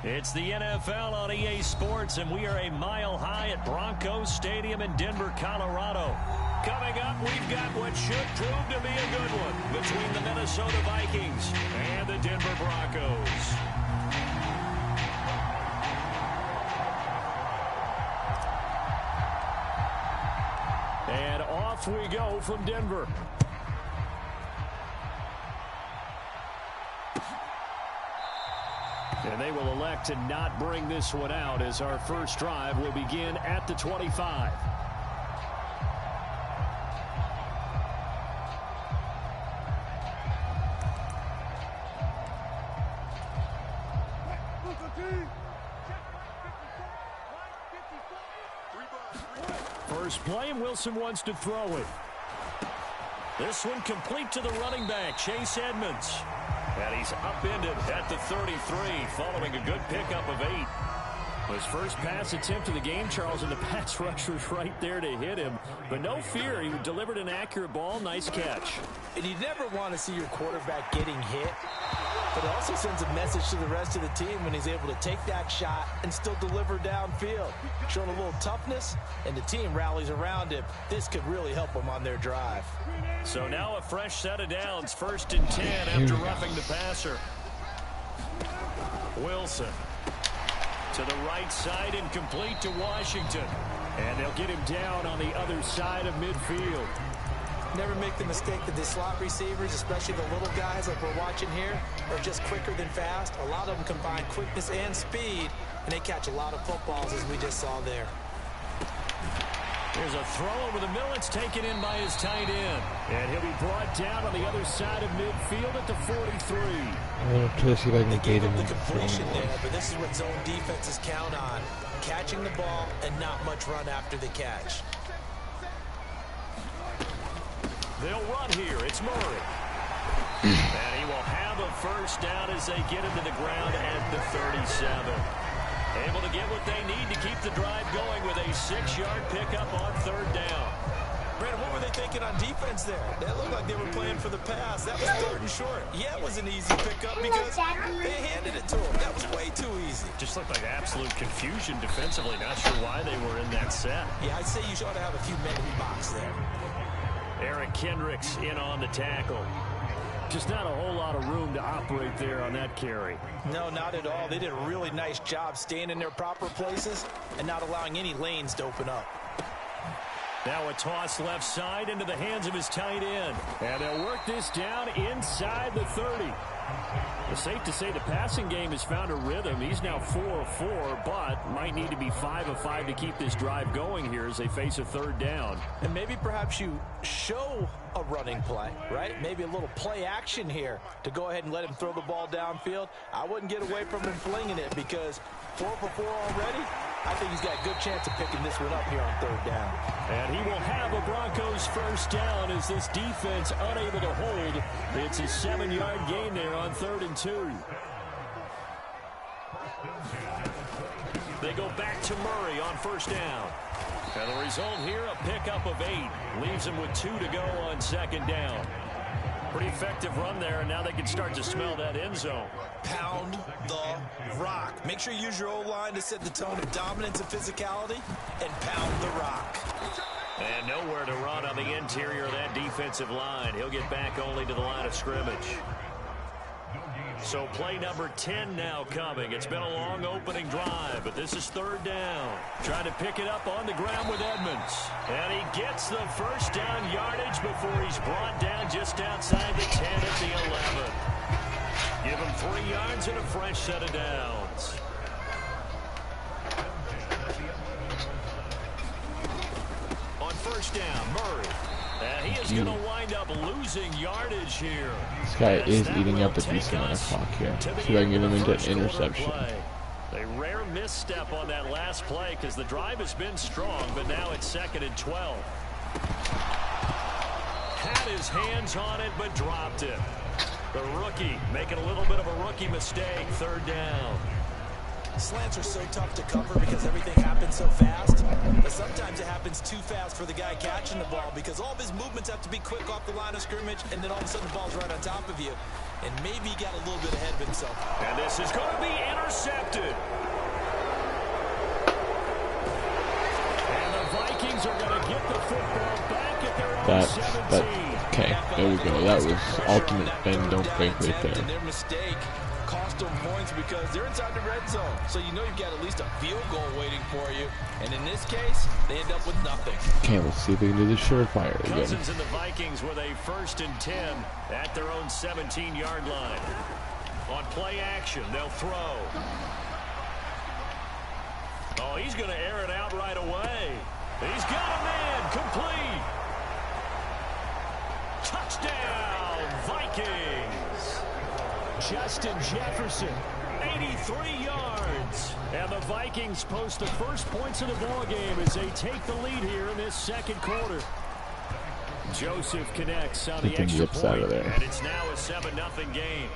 Speaker 2: It's the NFL on EA Sports, and we are a mile high at Broncos Stadium in Denver, Colorado. Coming up, we've got what should prove to be a good one between the Minnesota Vikings and the Denver Broncos. And off we go from Denver.
Speaker 4: And they will elect to not bring this one out as our first drive will begin at the 25. First play, and Wilson wants to throw it. This one complete to the running back, Chase Edmonds. And he's upended at the 33 following a good pickup of 8. His first pass attempt of the game, Charles, and the pass rush was right there to hit him. But no fear, he delivered an accurate ball. Nice catch.
Speaker 3: And you never want to see your quarterback getting hit. But it also sends a message to the rest of the team when he's able to take that shot and still deliver downfield. Showing a little toughness, and the team rallies around him. This could really help them on their drive.
Speaker 4: So now a fresh set of downs, 1st and 10 after roughing the passer. Wilson to the right side and complete to Washington. And they'll get him down on the other side of midfield.
Speaker 3: Never make the mistake that the slot receivers, especially the little guys like we're watching here, are just quicker than fast. A lot of them combine quickness and speed, and they catch a lot of footballs, as we just saw there.
Speaker 4: Here's a throw over the middle. It's taken in by his tight end. And he'll be brought down on the other side of midfield at the 43.
Speaker 1: I'm going to see if I can get him
Speaker 3: the completion there, but this is what zone defenses count on. Catching the ball and not much run after the catch.
Speaker 4: They'll run here. It's Murray. And he will have a first down as they get him to the ground at the 37. Able to get what they need to keep the drive going with a 6-yard pickup on 3rd down.
Speaker 3: Brandon, what were they thinking on defense there? That looked like they were playing for the pass. That was 3rd and short. Yeah, it was an easy pickup because they handed it to him. That was way too easy.
Speaker 4: Just looked like absolute confusion defensively. Not sure why they were in that set.
Speaker 3: Yeah, I'd say you ought to have a few men in the box there.
Speaker 4: Eric Kendricks in on the tackle. Just not a whole lot of room to operate there on that carry.
Speaker 3: No, not at all. They did a really nice job staying in their proper places and not allowing any lanes to open up.
Speaker 4: Now a toss left side into the hands of his tight end. And they'll work this down inside the 30. It's safe to say the passing game has found a rhythm. He's now 4 of 4, but might need to be 5 of 5 to keep this drive going here as they face a 3rd down.
Speaker 3: And maybe perhaps you show a running play, right? Maybe a little play action here to go ahead and let him throw the ball downfield. I wouldn't get away from him flinging it because 4 for 4 already. I think he's got a good chance of picking this one up here on 3rd down.
Speaker 4: And he will have a Broncos first down as this defense unable to hold. It's a 7-yard gain there on 3rd and 2. They go back to Murray on 1st down. And the result here, a pickup of 8. Leaves him with 2 to go on 2nd down. Pretty effective run there, and now they can start to smell that end zone.
Speaker 3: Pound the rock. Make sure you use your O-line to set the tone of dominance and physicality, and pound the rock.
Speaker 4: And nowhere to run on the interior of that defensive line. He'll get back only to the line of scrimmage. So play number 10 now coming. It's been a long opening drive, but this is 3rd down. Trying to pick it up on the ground with Edmonds. And he gets the first down yardage before he's brought down just outside the 10 at the 11. Give him 3 yards and a fresh set of downs. On 1st down, Murray. And he is going to wind up losing yardage here.
Speaker 1: This guy is eating up a decent amount of clock here. See if I can get him into an interception.
Speaker 4: A rare misstep on that last play because the drive has been strong, but now it's 2nd and 12. Had his hands on it, but dropped it. The rookie making a little bit of a rookie mistake. 3rd down.
Speaker 3: Slants are so tough to cover because everything happens so fast. But sometimes it happens too fast for the guy catching the ball because all of his movements have to be quick off the line of scrimmage, and then all of a sudden the ball's right on top of you. And maybe he got a little bit ahead of himself.
Speaker 4: And this is going to be intercepted. And the Vikings are going to get the football back at their own 17.
Speaker 1: Okay, there we go. That was ultimate bend, don't break right there.
Speaker 3: Their mistake cost them points because they're inside the red zone. So you know you've got at least a field goal waiting for you. And in this case, they end up with nothing.
Speaker 1: Okay, let's see if we can do the surefire again.
Speaker 4: Cousins and the Vikings with a 1st and 10 at their own 17-yard line.
Speaker 2: On play action, they'll throw. Oh, he's going to air it out right away. He's got a man, complete. Touchdown, Vikings.
Speaker 4: Justin Jefferson,
Speaker 2: 83 yards.
Speaker 4: And the Vikings post the first points of the ball game as they take the lead here in this second quarter. Joseph connects on the extra point,
Speaker 2: and it's now a 7-0 game.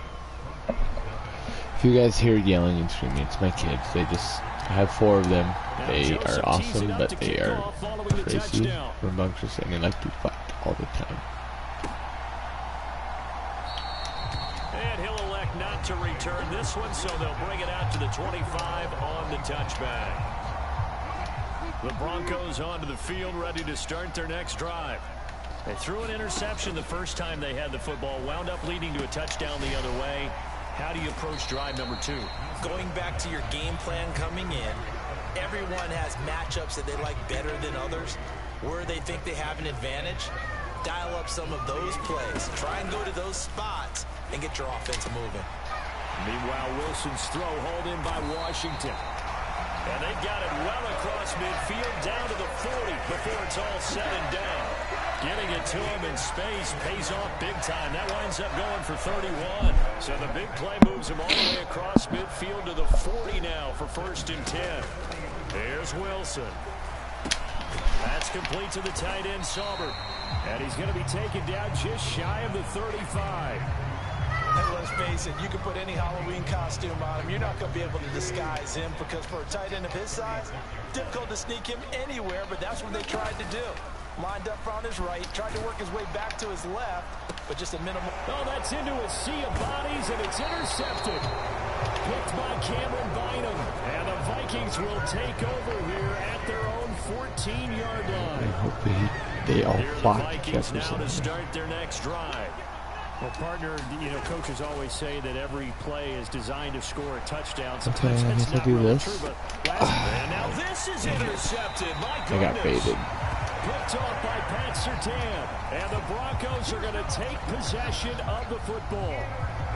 Speaker 1: If you guys hear yelling and screaming, it's my kids. I have 4 of them. They are awesome, but they are crazy, rambunctious, and they like to fight all the time.
Speaker 2: And he'll elect not to return this one, so they'll bring it out to the 25 on the touchback. The Broncos onto the field, ready to start their next drive. They threw an interception the first time they had the football, wound up leading to a touchdown the other way. How do you approach drive number 2?
Speaker 3: Going back to your game plan coming in, everyone has matchups that they like better than others. Where they think they have an advantage, dial up some of those plays. Try and go to those spots and get your offense moving.
Speaker 4: Meanwhile, Wilson's throw hauled in by Washington.
Speaker 2: And they've got it well across midfield down to the 40 before it's all said and done. Getting it to him in space pays off big time. That winds up going for 31. So the big play moves him all the way across midfield to the 40 now for 1st and 10. Here's Wilson. That's complete to the tight end, Sauber.
Speaker 4: And he's going to be taken down just shy of the 35.
Speaker 3: And let's face it, you can put any Halloween costume on him. You're not going to be able to disguise him because for a tight end of his size, difficult to sneak him anywhere, but that's what they tried to do. Lined up on his right, tried to work his way back to his left, but just a minimal.
Speaker 4: Oh, that's into a sea of bodies, and it's intercepted. Picked by Cameron Bynum. And the Vikings will take over here at their own 14-yard line.
Speaker 1: I hope they all block Jefferson.
Speaker 2: Now to start their next drive.
Speaker 4: Well, partner, coaches always say that every play is designed to score a touchdown. Sometimes that's not really true, but
Speaker 2: and now this is intercepted. My goodness.
Speaker 1: I got baited.
Speaker 4: Picked off by Pat Surtain. And the Broncos are going to take possession of the football.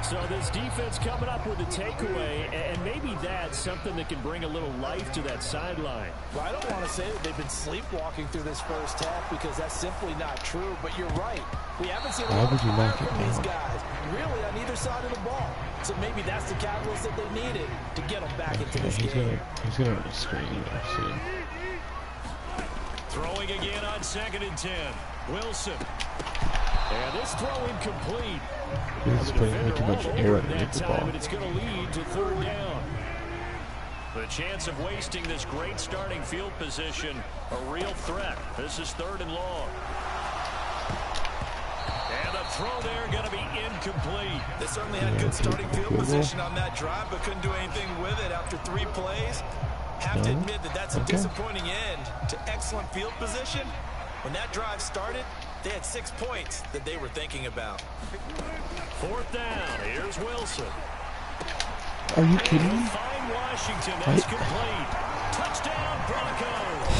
Speaker 4: So this defense coming up with a takeaway, and maybe that's something that can bring a little life to that sideline.
Speaker 3: Well, I don't want to say that they've been sleepwalking through this first half because that's simply not true, but you're right. We haven't seen a lot of fire from these guys, really on either side of the ball. So maybe that's the catalyst that they needed to get them back into this game.
Speaker 1: He's going to screen soon.
Speaker 2: Throwing again on 2nd and 10. Wilson.
Speaker 4: And this throw incomplete.
Speaker 1: He's putting way too much air underneath the ball.
Speaker 4: But it's going to lead to 3rd down.
Speaker 2: The chance of wasting this great starting field position, a real threat. This is 3rd and long. And the throw there going to be incomplete.
Speaker 3: They certainly had good starting field position on that drive, but couldn't do anything with it after 3 plays. Have to admit that that's a disappointing end to excellent field position. When that drive started, they had 6 points that they were thinking about.
Speaker 2: 4th down. Here's Wilson.
Speaker 1: Are you kidding me?
Speaker 2: Find Washington. That's complete. Touchdown, Broncos.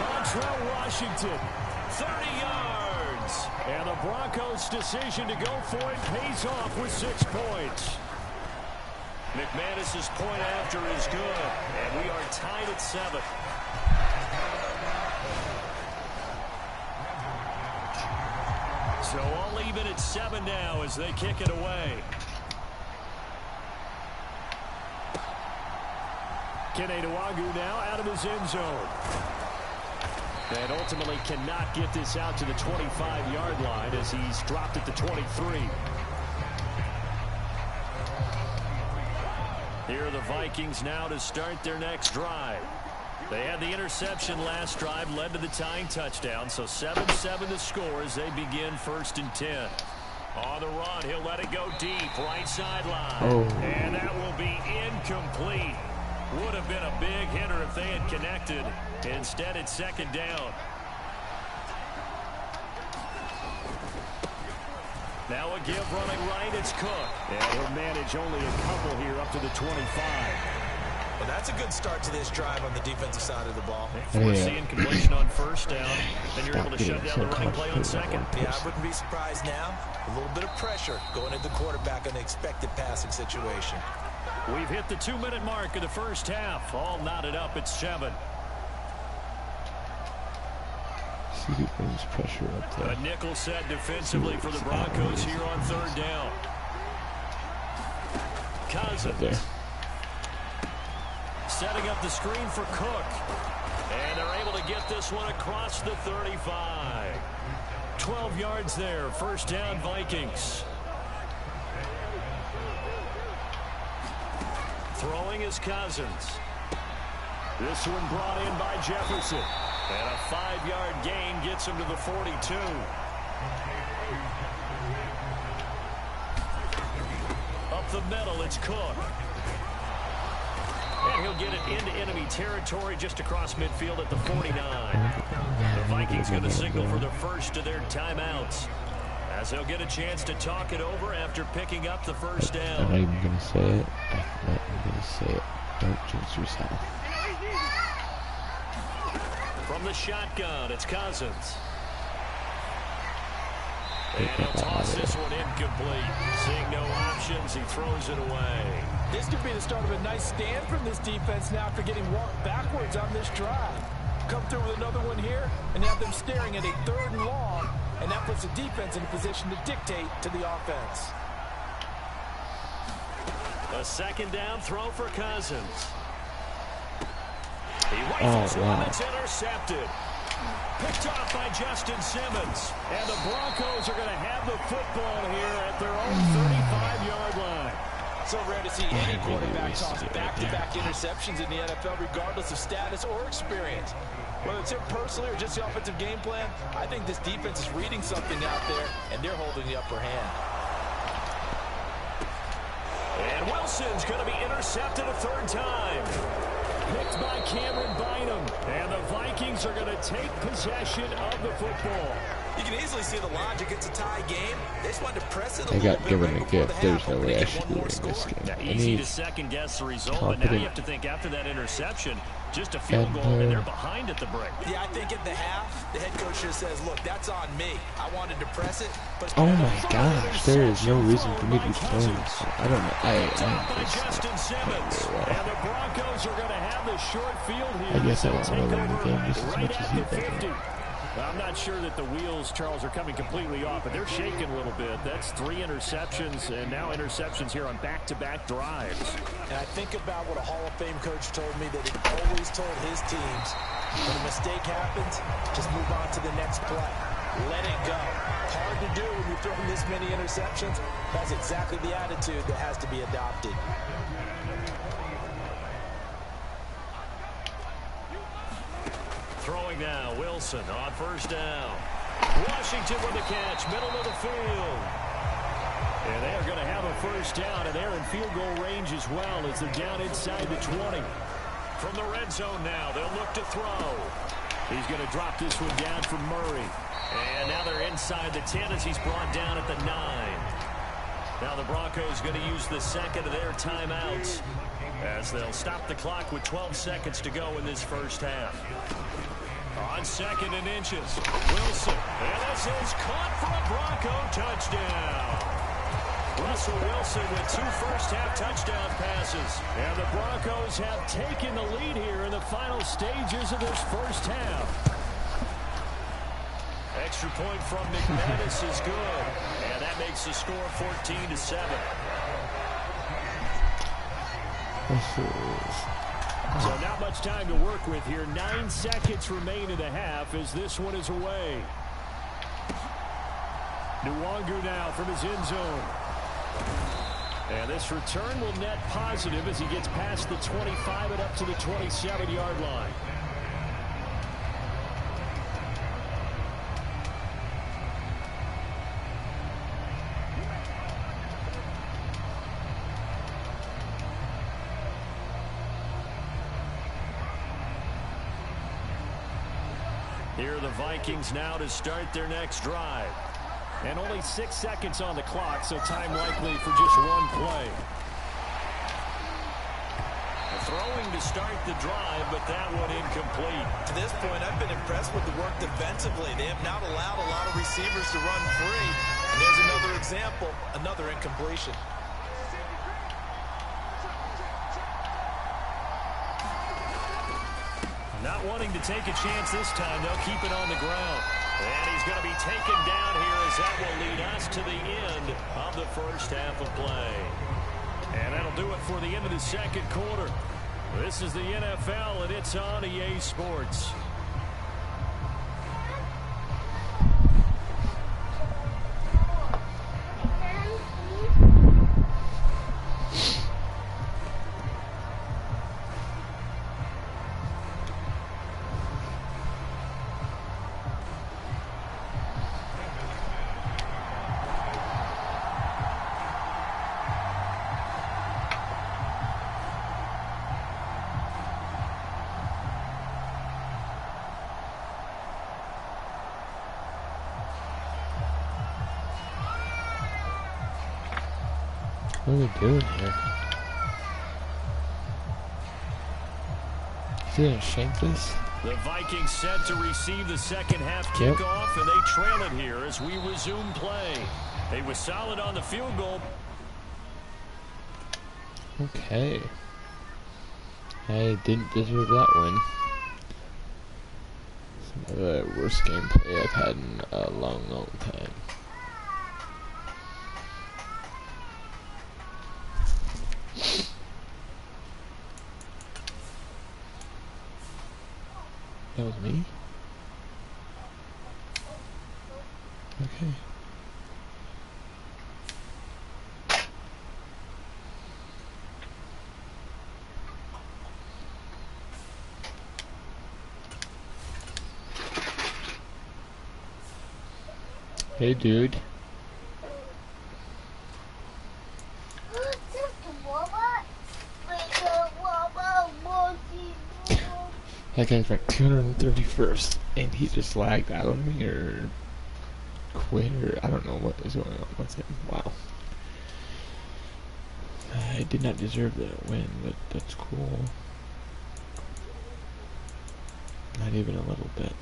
Speaker 4: Montrell Washington.
Speaker 2: 30 yards.
Speaker 4: And the Broncos' decision to go for it pays off with 6 points.
Speaker 2: McManus's point after is good. And we are tied at 7. So all even at 7 now as they kick it away.
Speaker 4: Kene Nwangwu now out of his end zone. And ultimately cannot get this out to the 25-yard line as he's dropped at the 23.
Speaker 2: Here are the Vikings now to start their next drive. They had the interception last drive, led to the tying touchdown, so 7-7 the score as they begin 1st and 10. On the run, he'll let it go deep, right sideline. And that will be incomplete. Would have been a big hitter if they had connected. Instead, it's 2nd down. Now a give running right, it's Cook.
Speaker 4: And he'll manage only a couple here up to the 25.
Speaker 3: And that's a good start to this drive on the defensive side of the ball.
Speaker 4: Forcing completion on first down, then you're able to shut down the running play on second.
Speaker 3: Yeah, I wouldn't be surprised now. A little bit of pressure going at the quarterback on the expected passing situation.
Speaker 4: We've hit the 2-minute mark of the first half. All knotted up at 7.
Speaker 1: See who brings pressure up there.
Speaker 4: A nickel set defensively for the Broncos here on third down. Cousins. Setting up the screen for Cook. And they're able to get this one across the 35. 12 yards there. First down, Vikings. Throwing is Cousins. This one brought in by Jefferson. And a 5-yard gain gets him to the 42. Up the middle, it's Cook. And he'll get it into enemy territory just across midfield at the 49. The Vikings going to signal for the first of their timeouts, as they'll get a chance to talk it over after picking up the first down.
Speaker 1: I'm not even going to say it. I'm not even going to say it. Don't jinx yourself.
Speaker 4: From the shotgun, it's Cousins. And he'll toss this one incomplete. Seeing no options, he throws it away.
Speaker 3: This could be the start of a nice stand from this defense now after getting walked backwards on this drive. Come through with another one here, and have them staring at a 3rd and long, and that puts the defense in a position to dictate to the offense.
Speaker 4: A second down throw for Cousins. He rifles one, it's intercepted. Picked off by Justin Simmons. And the Broncos are going to have the football here at their own 35-yard line.
Speaker 3: So rare to see any quarterback toss back-to-back interceptions in the NFL, regardless of status or experience. Whether it's him personally or just the offensive game plan, I think this defense is reading something out there, and they're holding the upper hand.
Speaker 4: And Wilson's going to be intercepted a 3rd time. Picked by Cameron Bynum. And the Vikings are going to take possession of the football.
Speaker 3: You can easily see the logic. It's a tie game. They just wanted to press it a
Speaker 1: I
Speaker 3: little
Speaker 1: got
Speaker 3: bit
Speaker 1: given
Speaker 3: right
Speaker 1: a
Speaker 3: before
Speaker 1: gift.
Speaker 3: the
Speaker 1: There's
Speaker 3: half,
Speaker 1: no
Speaker 3: hoping
Speaker 1: way
Speaker 3: to
Speaker 1: I
Speaker 3: get
Speaker 1: should
Speaker 3: one
Speaker 1: be
Speaker 3: more
Speaker 1: winning this
Speaker 3: score.
Speaker 1: game.
Speaker 4: Now,
Speaker 1: I
Speaker 4: easy
Speaker 1: need
Speaker 4: to second-guess the result, but now you have to think after that interception, just a field goal, and they're behind at the break.
Speaker 3: Yeah, I think at the half, the head coach just says, look, that's on me. I wanted to press it, but...
Speaker 1: Oh my gosh, there is no reason for me to be playing this. I don't know. I
Speaker 4: By Justin Simmons. And the Broncos are going to have the short field here.
Speaker 1: I guess I don't want to win the game just as
Speaker 4: Right
Speaker 1: much as
Speaker 4: at
Speaker 1: you
Speaker 4: the
Speaker 1: think.
Speaker 4: 50. I'm not sure that the wheels, Charles, are coming completely off, but they're shaking a little bit. That's 3 interceptions, and now interceptions here on back-to-back drives.
Speaker 3: And I think about what a Hall of Fame coach told me that he always told his teams, when a mistake happens, just move on to the next play. Let it go. Hard to do when you're throwing this many interceptions. That's exactly the attitude that has to be adopted.
Speaker 4: Throwing now, Wilson on first down. Washington with the catch, middle of the field. And they are going to have a first down, and they're in field goal range as well as they're down inside the 20. From the red zone now, they'll look to throw. He's going to drop this one down for Murray. And now they're inside the 10 as he's brought down at the 9. Now the Broncos going to use the second of their timeouts as they'll stop the clock with 12 seconds to go in this first half. On 2nd and inches, Wilson. And this is caught for a Bronco touchdown. Russell Wilson with 2 first-half touchdown passes. And the Broncos have taken the lead here in the final stages of this first half. Extra point from McManus is good. And that makes the score 14-7. So not much time to work with here. 9 seconds remain in the half as this one is away. Nwangu now from his end zone. And this return will net positive as he gets past the 25 and up to the 27-yard line. Here are the Vikings now to start their next drive. And only 6 seconds on the clock, so time likely for just one play.
Speaker 2: throwing to start the drive, but that one incomplete.
Speaker 3: To this point, I've been impressed with the work defensively. They have not allowed a lot of receivers to run free. And there's another example, another incompletion.
Speaker 2: Not wanting to take a chance this time, they'll keep it on the ground. And he's going to be taken down here as that will lead us to the end of the first half of play. And that'll do it for the end of the second quarter. This is the NFL, and it's on EA Sports.
Speaker 1: What are they doing here? Is it gonna shank this?
Speaker 2: The Vikings set to receive the second half kickoff, and they trail it here as we resume play. They were solid on the field goal.
Speaker 1: Okay. I didn't deserve that win. Some of the worst gameplay I've had in a long, long time. That was me? Okay. Hey, dude. That guy's like 231st, and he just lagged out on me, or quit, or I don't know what is going on with him. Wow. I did not deserve that win, but that's cool. Not even a little bit.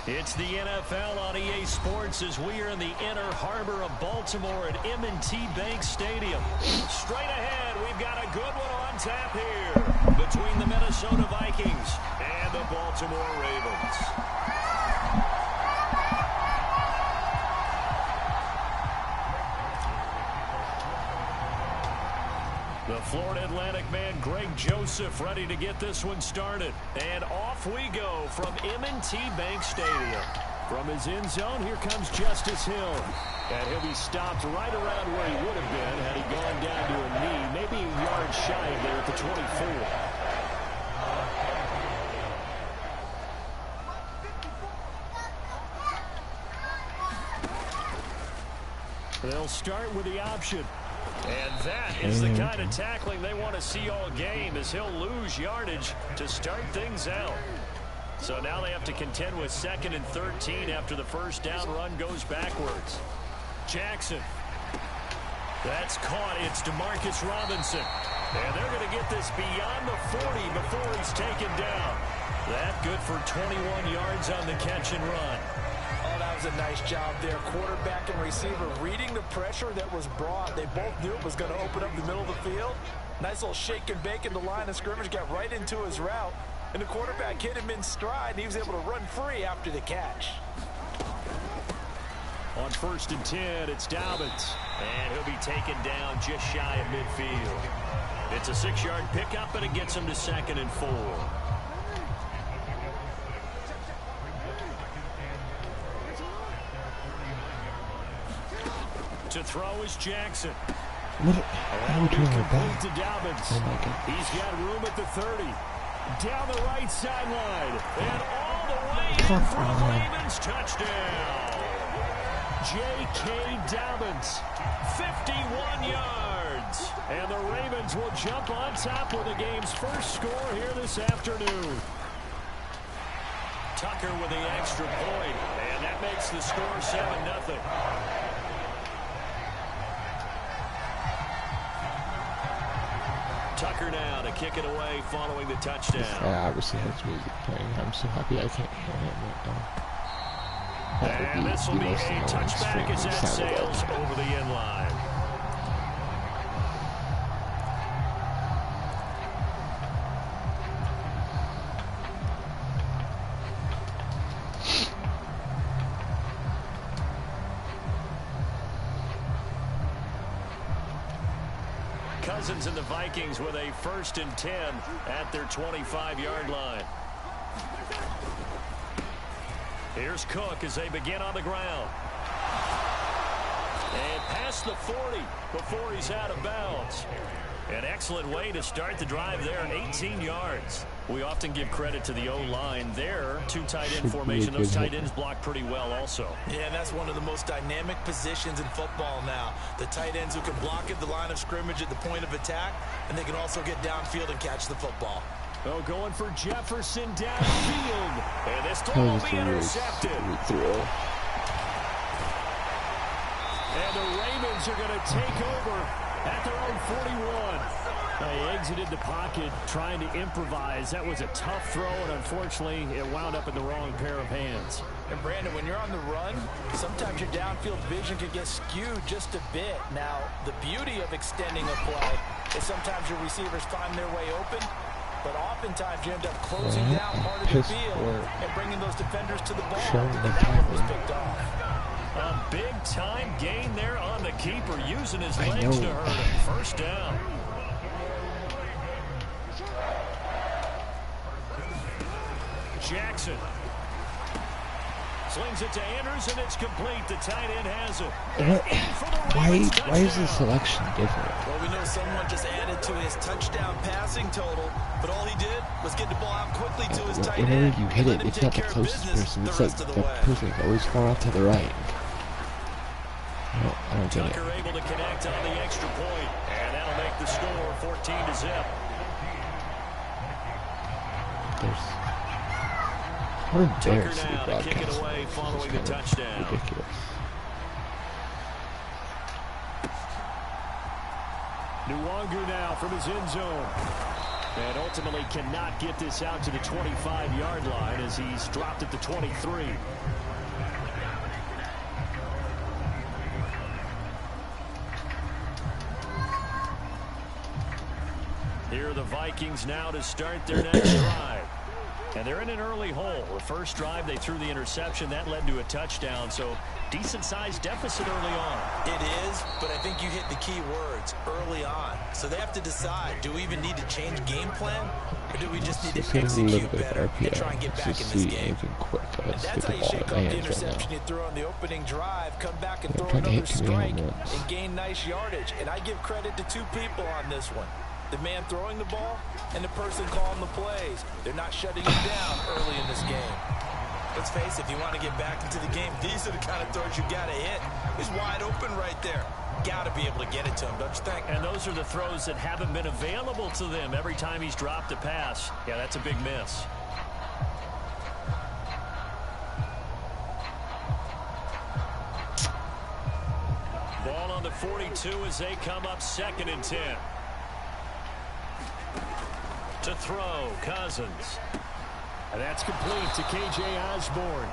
Speaker 2: It's the NFL on EA Sports as we are in the inner harbor of Baltimore at M&T Bank Stadium. Straight ahead, we've got a good one on tap here between the Minnesota Vikings and the Baltimore Ravens. The Florida Atlantic man, Greg Joseph, ready to get this one started. And off we go from M&T Bank Stadium. From his end zone, here comes Justice Hill. And he'll be stopped right around where he would have been had he gone down to a knee, maybe a yard shy of there at the 24. They'll start with the option. And that is the kind of tackling they want to see all game, as he'll lose yardage to start things out. So now they have to contend with 2nd and 13 after the first down run goes backwards. Jackson. That's caught. It's DeMarcus Robinson. And they're going to get this beyond the 40 before he's taken down. That good for 21 yards on the catch and run.
Speaker 3: Oh, that does a nice job there. Quarterback and receiver reading the pressure that was brought. They both knew it was going to open up the middle of the field. Nice little shake and bake in the line of scrimmage. Got right into his route. And the quarterback hit him in stride. And he was able to run free after the catch.
Speaker 2: On 1st and 10, it's Dobbins. And he'll be taken down just shy of midfield. It's a 6-yard pickup, and it gets him to 2nd and 4. To throw is Jackson.
Speaker 1: What are you doing with that?
Speaker 2: To Dobbins.
Speaker 1: Oh my God.
Speaker 2: He's got room at the 30. Down the right sideline. And all the way in for the Ravens. Touchdown. J.K. Dobbins. 51 yards. And the Ravens will jump on top with the game's first score here this afternoon. Tucker with the extra point. And that makes the score 7-0. Tucker now to kick it away following the touchdown.
Speaker 1: I obviously has music playing. I'm so happy I can't hear him right now.
Speaker 2: And this will be a touchback as that sails over the end line. Cousins and the Vikings with a 1st and 10 at their 25-yard line. Here's Cook as they begin on the ground. And past the 40 before he's out of bounds. An excellent way to start the drive there, 18 yards. We often give credit to the O-line there. 2 tight end formation. Those tight ends block pretty well also.
Speaker 3: Yeah, and that's one of the most dynamic positions in football now. The tight ends who can block at the line of scrimmage at the point of attack, and they can also get downfield and catch the football.
Speaker 2: Oh, going for Jefferson downfield. And this throw will be intercepted. And the Ravens are going to take over at their own 41. They exited the pocket trying to improvise. That was a tough throw, and unfortunately, it wound up in the wrong pair of hands.
Speaker 3: And Brandon, when you're on the run, sometimes your downfield vision can get skewed just a bit. Now, the beauty of extending a play is sometimes your receivers find their way open, but oftentimes you end up closing down part of the field and bringing those defenders to the ball. And that one was picked off.
Speaker 2: A big-time gain there on the keeper, using his legs to hurt him. 1st down. Jackson slings it to Andrews, and it's complete. The tight end has it.
Speaker 1: Why is the selection different?
Speaker 3: Well, we know someone just added to his touchdown passing total, but all he did was get the ball out quickly to his tight end.
Speaker 1: Whenever you hit it, it's not the closest person. It's like the person is always far out to the right. I don't get it.
Speaker 2: Tucker able to connect on the extra point, and that'll make the score 14-0.
Speaker 1: What a
Speaker 2: Tucker now to kick it away following the touchdown.
Speaker 1: Ridiculous.
Speaker 4: Nwangu now from his end zone. And ultimately cannot get this out to the 25-yard line as he's dropped at the 23.
Speaker 2: Here are the Vikings now to start their next drive. And they're in an early hole. The first drive, they threw the interception. That led to a touchdown. So decent-sized deficit early on.
Speaker 3: It is, but I think you hit the key words, early on. So they have to decide, do we even need to change game plan? Or do we just need to execute better and try and get back in this game? And that's how you shake off the interception you threw on the opening drive, come back and throw another strike and gain nice yardage. And I give credit to 2 people on this one. The man throwing the ball and the person calling the plays. They're not shutting him down early in this game. Let's face it, if you want to get back into the game, these are the kind of throws you got to hit. He's wide open right there. Got to be able to get it to him, don't you think?
Speaker 2: And those are the throws that haven't been available to them every time he's dropped a pass. Yeah, that's a big miss. Ball on the 42 as they come up 2nd and 10. To throw, Cousins.
Speaker 4: And that's complete to K.J. Osborne.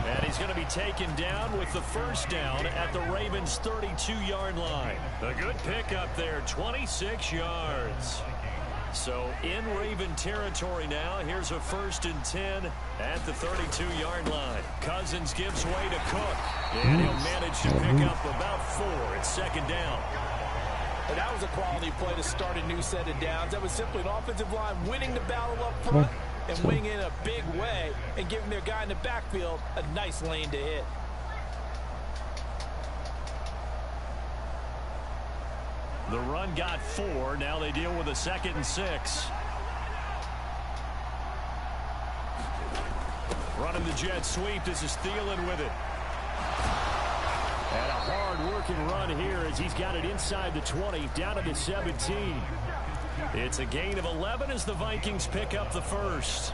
Speaker 2: And he's going to be taken down with the first down at the Ravens' 32-yard line. A good pickup there, 26 yards. So in Raven territory now, here's a 1st and 10 at the 32-yard line. Cousins gives way to Cook, and he'll manage to pick up about 4. It's 2nd down.
Speaker 3: And that was a quality play to start a new set of downs. That was simply an offensive line winning the battle up front and winning in a big way and giving their guy in the backfield a nice lane to hit.
Speaker 2: The run got 4. Now they deal with a 2nd and 6. Running the jet sweep. This is Thielen with it. And a hard-working run here as he's got it inside the 20, down to the 17. It's a gain of 11 as the Vikings pick up the first.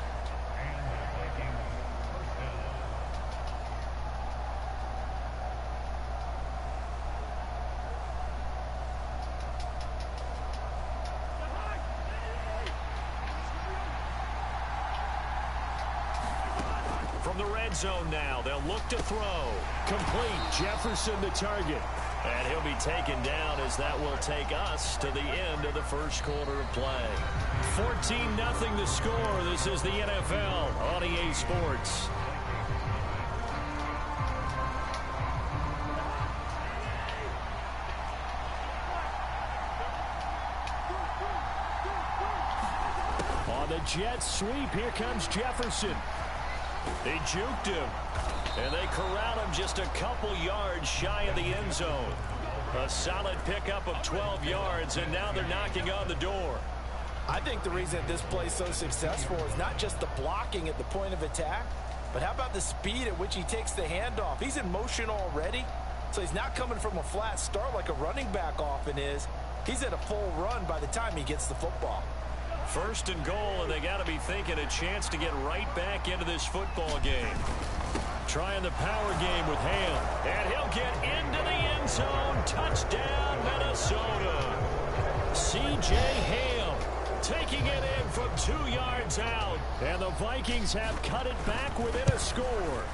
Speaker 2: From the red zone now, they'll look to throw. Complete. Jefferson the target. And he'll be taken down as that will take us to the end of the first quarter of play. 14-0 the score. This is the NFL on EA Sports. On the jet sweep, here comes Jefferson. They juked him, and they corral him just a couple yards shy of the end zone. A solid pickup of 12 yards, and now they're knocking on the door.
Speaker 3: I think the reason this play is so successful is not just the blocking at the point of attack, but how about the speed at which he takes the handoff? He's in motion already, so he's not coming from a flat start like a running back often is. He's at a full run by the time he gets the football.
Speaker 2: 1st and goal, and they got to be thinking a chance to get right back into this football game. Trying the power game with Ham, and he'll get into the end zone. Touchdown, Minnesota. C.J. Ham taking it in from 2 yards out, and the Vikings have cut it back within a score.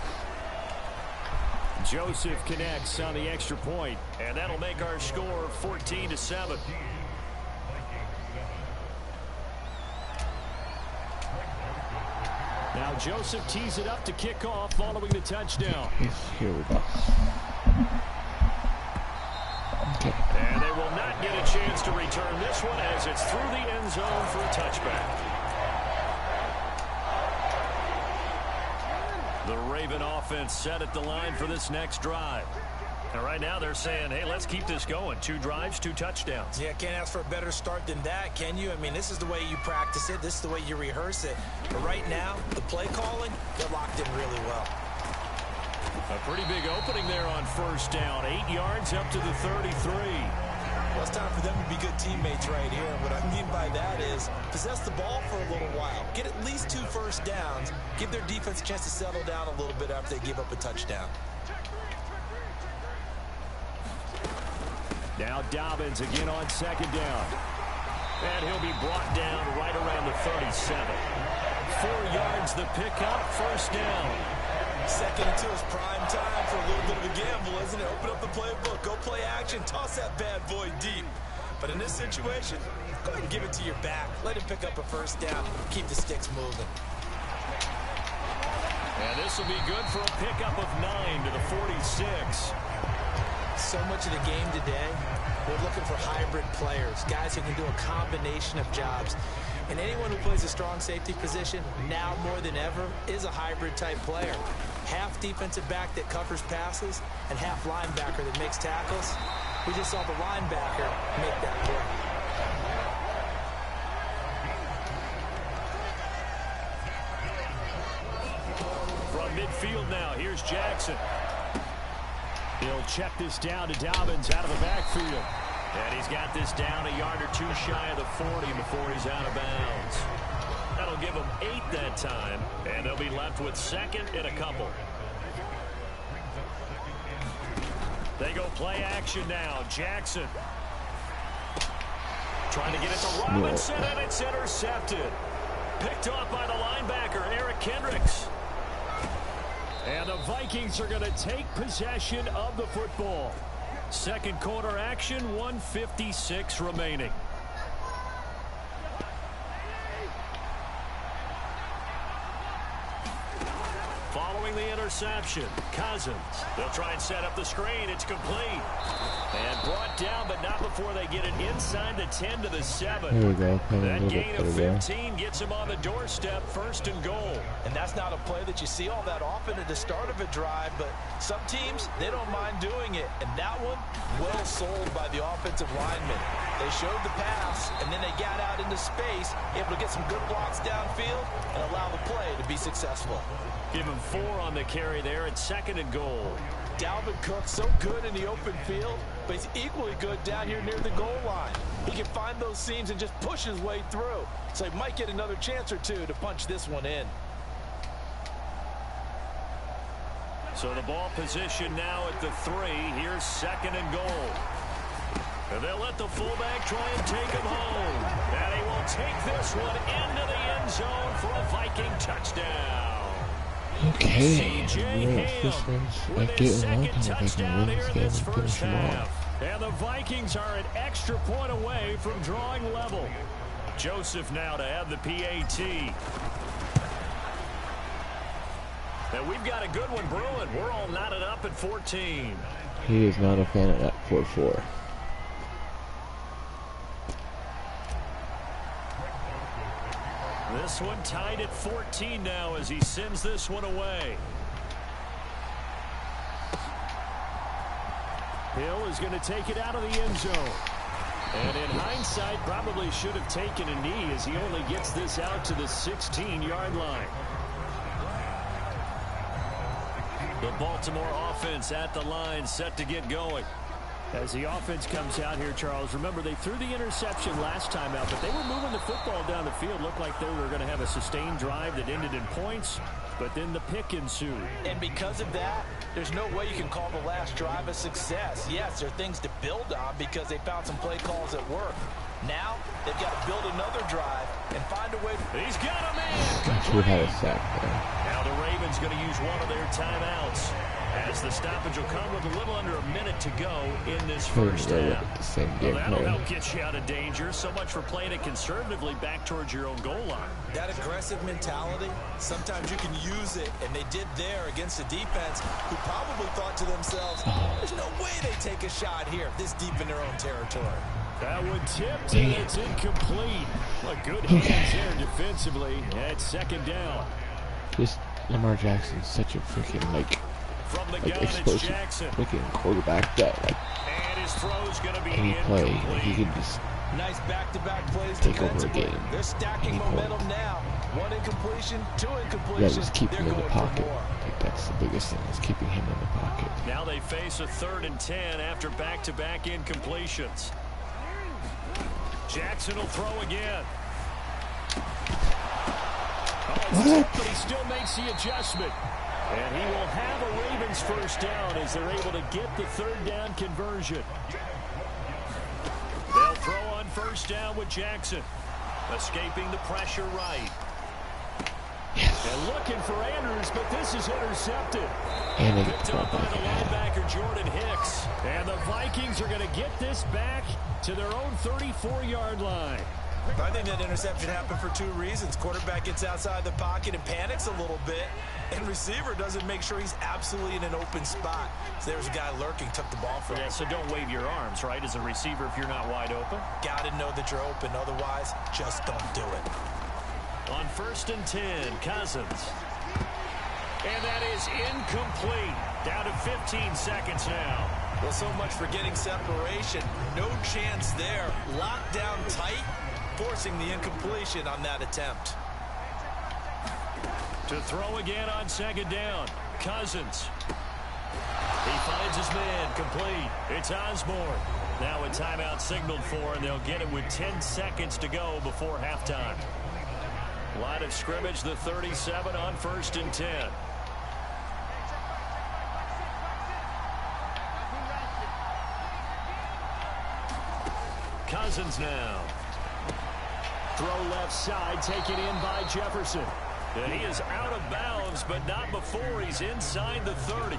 Speaker 2: Joseph connects on the extra point, and that'll make our score 14-7. Now Joseph tees it up to kick off following the touchdown.
Speaker 1: Here we go. Okay.
Speaker 2: And they will not get a chance to return this one as it's through the end zone for a touchback. The Raven offense set at the line for this next drive. And right now they're saying, hey, let's keep this going. 2 drives, 2 touchdowns.
Speaker 3: Yeah, can't ask for a better start than that, can you? I mean, this is the way you practice it. This is the way you rehearse it. But right now, the play calling, they're locked in really well.
Speaker 2: A pretty big opening there on 1st down. 8 yards up to the 33.
Speaker 3: Well, it's time for them to be good teammates right here. And what I mean by that is possess the ball for a little while. Get at least 2 first downs. Give their defense a chance to settle down a little bit after they give up a touchdown.
Speaker 2: Now Dobbins again on 2nd down. And he'll be brought down right around the 37. 4 yards the pickup, 1st down.
Speaker 3: 2nd and 2 is prime time for a little bit of a gamble, isn't it? Open up the playbook, go play action, toss that bad boy deep. But in this situation, go ahead and give it to your back. Let him pick up a 1st down. Keep the sticks moving.
Speaker 2: And this will be good for a pickup of 9 to the 46.
Speaker 3: So much of the game today, we're looking for hybrid players, guys who can do a combination of jobs. And anyone who plays a strong safety position, now more than ever, is a hybrid type player. Half defensive back that covers passes and half linebacker that makes tackles. We just saw the linebacker make that play.
Speaker 2: From midfield now, here's Jackson. He'll check this down to Dobbins out of the backfield. And he's got this down a yard or 2 shy of the 40 before he's out of bounds. That'll give them 8 that time, and they'll be left with 2nd and a couple. They go play action now. Jackson trying to get it to Robinson, and it's intercepted. Picked off by the linebacker, Eric Kendricks.
Speaker 4: And the Vikings are going to take possession of the football. Second quarter action, 1:56 remaining. Following the interception, Cousins. They'll try and set up the screen. It's complete. And brought down, but not before they get it inside the 10 to the 7.
Speaker 1: There we go.
Speaker 4: That gain of 15 gets him on the doorstep, 1st and goal.
Speaker 3: And that's not a play that you see all that often at the start of a drive, but some teams, they don't mind doing it. And that one, well sold by the offensive lineman. They showed the pass, and then they got out into space, able to get some good blocks downfield and allow the play to be successful.
Speaker 4: Give him 4 on the carry there at 2nd and goal.
Speaker 3: Dalvin Cook so good in the open field, but he's equally good down here near the goal line. He can find those seams and just push his way through. So he might get another chance or two to punch this one in.
Speaker 4: So the ball position now at the 3. Here's 2nd and goal. And they'll let the fullback try and take him home. And he will take this one into the end zone for a Viking touchdown.
Speaker 1: Okay, I get along if I can win this game and finish them off.
Speaker 4: And the Vikings are an extra point away from drawing level. Joseph now to have the PAT. And we've got a good one brewing. We're all knotted up at 14.
Speaker 1: He is not a fan of that 4-4.
Speaker 4: This one tied at 14 now as he sends this one away. Hill is going to take it out of the end zone. And in hindsight, probably should have taken a knee as he only gets this out to the 16-yard line. The Baltimore offense at the line, set to get going. As the offense comes out here, Charles, remember they threw the interception last time out, but they were moving the football down the field. Looked like they were going to have a sustained drive that ended in points, but then the pick ensued.
Speaker 3: And because of that, there's no way you can call the last drive a success. Yes, there are things to build on because they found some play calls at work. Now, they've got to build another drive and find a way.
Speaker 4: He's got a man.
Speaker 1: Should have had a sack there.
Speaker 4: Now the Ravens going to use one of their timeouts, as the stoppage will come with a little under a minute to go in this first half. Well, that'll help get you out of danger. So much for playing it conservatively back towards your own goal line.
Speaker 3: That aggressive mentality, sometimes you can use it, and they did there against a defense who probably thought to themselves, there's no way they take a shot here this deep in their own territory.
Speaker 4: That one tipped, and it's incomplete. Look, good hands there defensively at 2nd down.
Speaker 1: This Lamar Jackson's such a freaking,
Speaker 4: from the gun,
Speaker 1: explosive
Speaker 4: Jackson.
Speaker 1: freaking quarterback that,
Speaker 4: and his throw's going to be
Speaker 1: any play, he can just
Speaker 3: nice back-to-back plays
Speaker 1: take over a game.
Speaker 3: They're stacking momentum now. 1 incompletion, 2 incompletions.
Speaker 1: Yeah, just keep him in the pocket. That's the biggest thing, is keeping him in the pocket.
Speaker 4: Now they face a 3rd and 10 after back-to-back incompletions. Jackson will throw again. But he still makes the adjustment. And he will have a Ravens first down as they're able to get the 3rd down conversion. They'll throw on 1st down with Jackson. Escaping the pressure right. And looking for Andrews, but this is intercepted.
Speaker 1: And
Speaker 4: picked up by the linebacker Jordan Hicks. And the Vikings are going to get this back to their own 34-yard line.
Speaker 3: I think that interception happened for 2 reasons. Quarterback gets outside the pocket and panics a little bit, and receiver doesn't make sure he's absolutely in an open spot. So there's a guy lurking, took the ball from him.
Speaker 4: Yeah, so don't wave your arms, right, as a receiver if you're not wide open.
Speaker 3: Got to know that you're open. Otherwise, just don't do it.
Speaker 4: On 1st and 10, Cousins. And that is incomplete. Down to 15 seconds now.
Speaker 3: Well, so much for getting separation. No chance there. Locked down tight, forcing the incompletion on that attempt.
Speaker 4: To throw again on 2nd down. Cousins. He finds his man, complete. It's Osborne. Now a timeout signaled for, and they'll get it with 10 seconds to go before halftime. Line of scrimmage, the 37 on 1st and 10. Cousins now. Throw left side, taken in by Jefferson.
Speaker 2: And he is out of bounds, but not before he's inside the 30.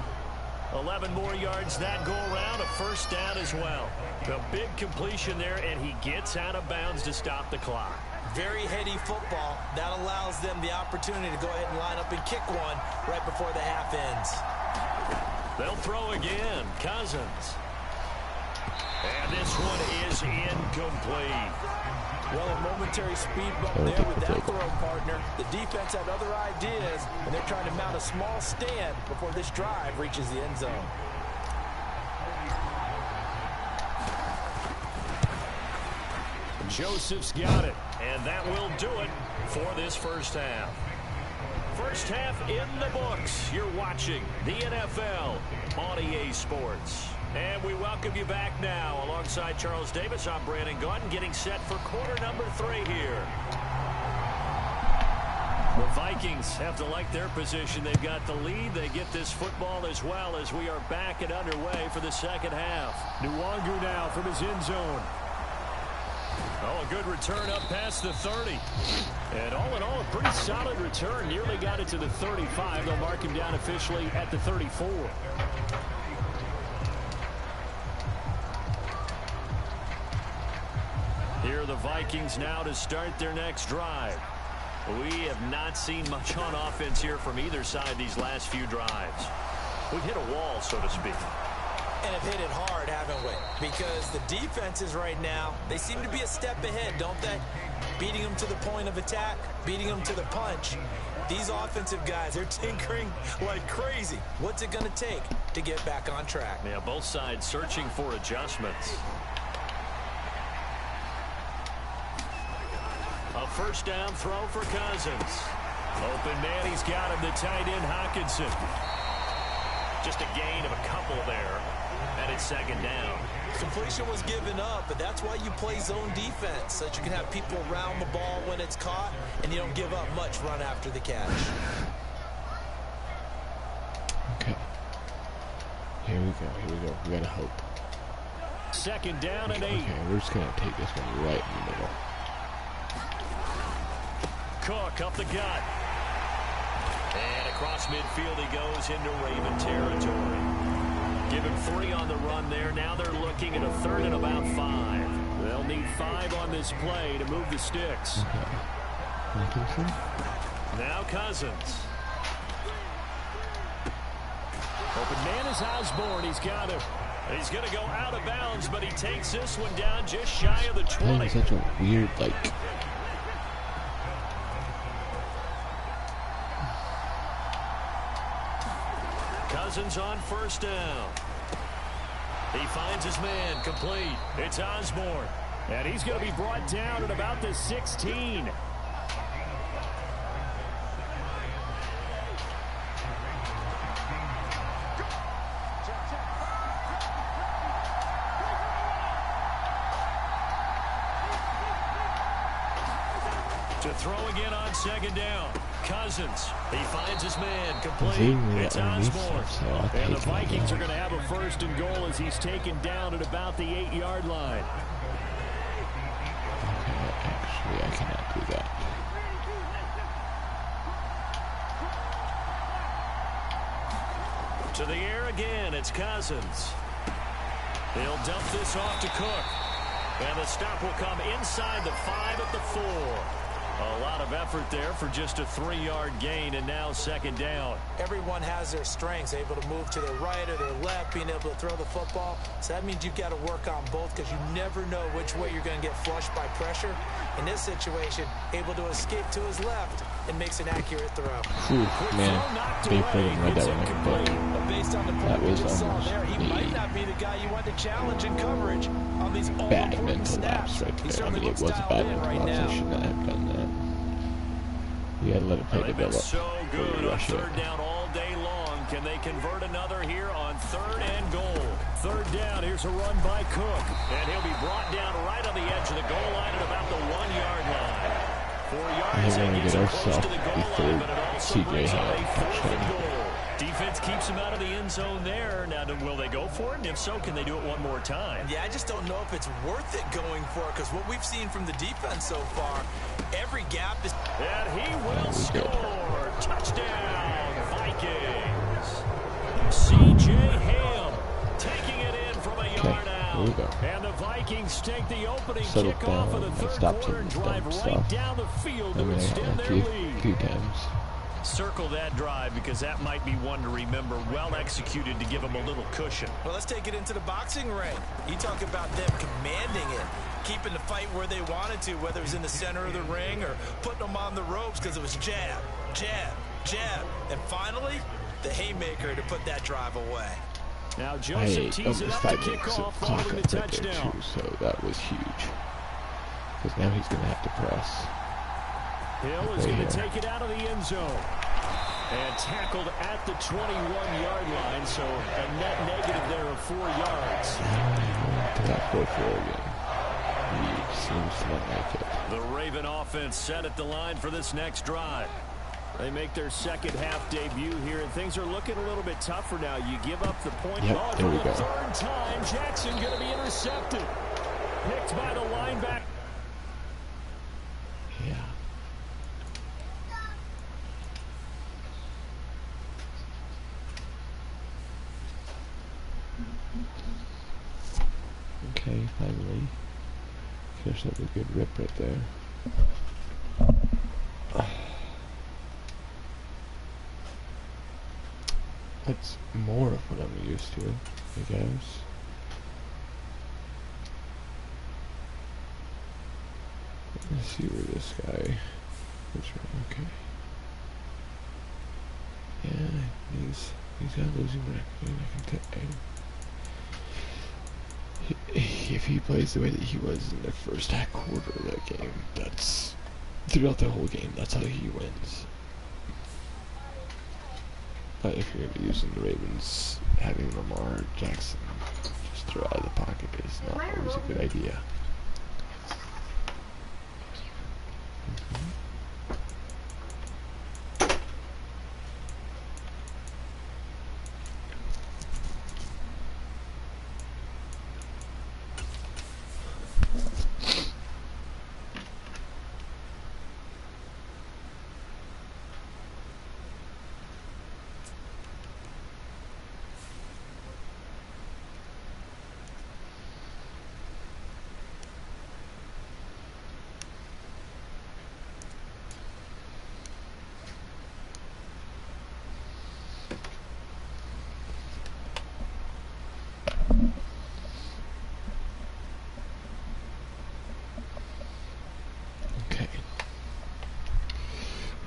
Speaker 2: 11 more yards that go around, a first down as well. A big completion there, and he gets out of bounds to stop the clock.
Speaker 3: Very heady football. That allows them the opportunity to go ahead and line up and kick one right before the half ends.
Speaker 2: They'll throw again. Cousins. And this one is incomplete.
Speaker 3: Well, a momentary speed bump there with that throw partner. The defense had other ideas, and they're trying to mount a small stand before this drive reaches the end zone.
Speaker 2: Joseph's got it, and that will do it for this first half. First half in the books. You're watching the NFL on EA Sports. And we welcome you back now. Alongside Charles Davis, I'm Brandon Gaudin, getting set for quarter number 3 here. The Vikings have to like their position. They've got the lead. They get this football as well as we are back and underway for the second half.
Speaker 4: Nwangu now from his end zone.
Speaker 2: Oh, a good return up past the 30. And all in all, a pretty solid return. Nearly got it to the 35. They'll mark him down officially at the 34. Here are the Vikings now to start their next drive. We have not seen much on offense here from either side these last few drives. We've hit a wall, so to speak.
Speaker 3: And have hit it hard, haven't we? Because the defenses right now, they seem to be a step ahead, don't they? Beating them to the point of attack, beating them to the punch. These offensive guys, they're tinkering like crazy. What's it going to take to get back on track?
Speaker 2: Yeah, both sides searching for adjustments. A first down throw for Cousins. Open man, he's got him, the tight end Hockenson. Just a gain of a couple there. And it's second down.
Speaker 3: Completion was given up, but that's why you play zone defense, so that you can have people around the ball when it's caught, and you don't give up much run after the catch.
Speaker 1: Okay. Here we go. We gotta hope.
Speaker 4: Second down and 8.
Speaker 1: Okay, we're just gonna take this one right in the middle.
Speaker 2: Cook up the gut. And across midfield he goes into Raven territory. Give him 3 on the run there. Now they're looking at a third and about 5.
Speaker 4: They'll need 5 on this play to move the sticks.
Speaker 1: Okay.
Speaker 2: Now Cousins.
Speaker 4: Open man is Osborne. He's got him.
Speaker 2: He's going to go out of bounds, but he takes this one down just shy of the 20.
Speaker 1: Playing such a weird,
Speaker 2: Cousins on first down. He finds his man, complete. It's Osborne.
Speaker 4: And he's going to be brought down at about the 16.
Speaker 2: To throw again on second down. Cousins. He finds his man, complete. It's Osborne.
Speaker 4: And the Vikings are going to have a first and goal as he's taken down at about the 8-yard line.
Speaker 1: Okay, actually, I cannot do that.
Speaker 2: To the air again, it's Cousins. He'll dump this off to Cook. And the stop will come inside the 5 at the 4. A lot of effort there for just a 3-yard gain, and now second down.
Speaker 3: Everyone has their strengths, able to move to their right or their left, being able to throw the football. So that means you've got to work on both because you never know which way you're going to get flushed by pressure. In this situation, able to escape to his left and makes an accurate throw.
Speaker 1: Ooh, man, they freaking read that one.
Speaker 3: But based on the play we just saw there, he might not be the guy you want to challenge in coverage on these all-important snaps.
Speaker 1: Right
Speaker 3: He
Speaker 1: there. I mean,
Speaker 3: certainly
Speaker 1: it
Speaker 3: looks
Speaker 1: was a bad
Speaker 3: dialed in right
Speaker 1: mental
Speaker 3: now.
Speaker 1: I should not have done that. You gotta let it play
Speaker 2: They've been
Speaker 1: develop.
Speaker 2: so good on third down all day long. Can they convert another here on third and goal?
Speaker 4: Third down, here's a run by Cook.
Speaker 2: And he'll be brought down right on the edge of the goal line at about the 1-yard line. 4 yards
Speaker 1: We're
Speaker 2: and
Speaker 1: gonna
Speaker 2: gets
Speaker 1: get
Speaker 2: him close
Speaker 1: ourselves
Speaker 2: to the goal
Speaker 1: the
Speaker 2: line,
Speaker 1: third
Speaker 2: but it also
Speaker 1: CJ
Speaker 2: brings up a
Speaker 1: Ham
Speaker 2: 4th and
Speaker 1: touchdown.
Speaker 2: goal. Defense keeps him out of the end zone there. Now, will they go for it? And if so, can they do it one more time?
Speaker 3: Yeah, I just don't know if it's worth it going for it because what we've seen from the defense so far, every gap is...
Speaker 2: And he will score.
Speaker 4: take the opening
Speaker 1: settled
Speaker 4: kickoff of
Speaker 1: down
Speaker 4: the
Speaker 1: and
Speaker 4: third
Speaker 1: stopped
Speaker 4: quarter
Speaker 1: some
Speaker 4: and drive
Speaker 1: dumb
Speaker 4: right
Speaker 1: stuff.
Speaker 4: down the field
Speaker 1: I
Speaker 4: to
Speaker 1: mean,
Speaker 4: extend their
Speaker 1: a
Speaker 4: lead.
Speaker 1: few times.
Speaker 2: Circle that drive because that might be one to remember. Well executed to give them a little cushion.
Speaker 3: Well, let's take it into the boxing ring. You talk about them commanding it, keeping the fight where they wanted to, whether it was in the center of the ring or putting them on the ropes because it was jab, jab, jab. And finally, the haymaker to put that drive away.
Speaker 4: Now Joseph tees it up to kick off following the touchdown.
Speaker 1: Too, so that was huge. Because now he's going to have to press.
Speaker 4: Hill is going to take it out of the end zone. And tackled at the 21-yard line, so a net negative there of 4 yards.
Speaker 1: To that 4-4 again. He seems to not like it.
Speaker 2: The Raven offense set at the line for this next drive.
Speaker 4: They make their second half debut here, and things are looking a little bit tougher now. You give up the point.
Speaker 1: Yep, there we go.
Speaker 4: Third time, Jackson going to be intercepted. Picked by the linebacker.
Speaker 1: Yeah. Okay, finally. There's a good rip right there. That's more of what I'm used to, I guess. Let's see where this guy is from. Okay. Yeah, he's got a losing record. I can tell. If he plays the way that he was in the first half quarter of that game, that's throughout the whole game. That's how he wins. But if you're going to be using the Ravens, having Lamar Jackson just throw out of the pocket is not always a good idea.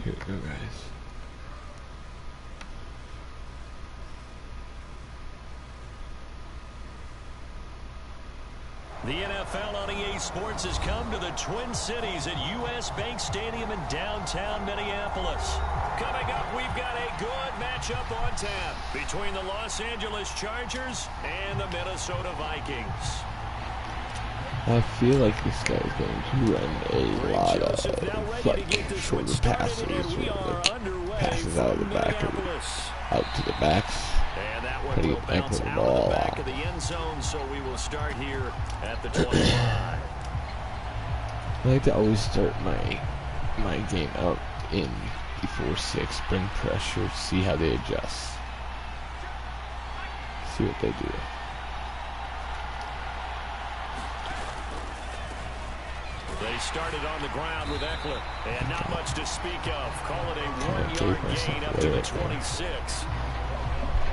Speaker 1: Here we go, guys.
Speaker 2: The NFL on EA Sports has come to the Twin Cities at US Bank Stadium in downtown Minneapolis. Coming up, we've got a good matchup on tap between the Los Angeles Chargers and the Minnesota Vikings.
Speaker 1: I feel like this guy is going to run a lot of like shorter passes, passes out of the back or out to the backs.
Speaker 2: And that one will bounce out of the back of the end zone, so we will start here at the 25.
Speaker 1: I like to always start my game out in the 4-6, bring pressure, see how they adjust, see what they do.
Speaker 2: They started on the ground with Eckler, and not much to speak of. Call it a 1-yard gain up to the 26.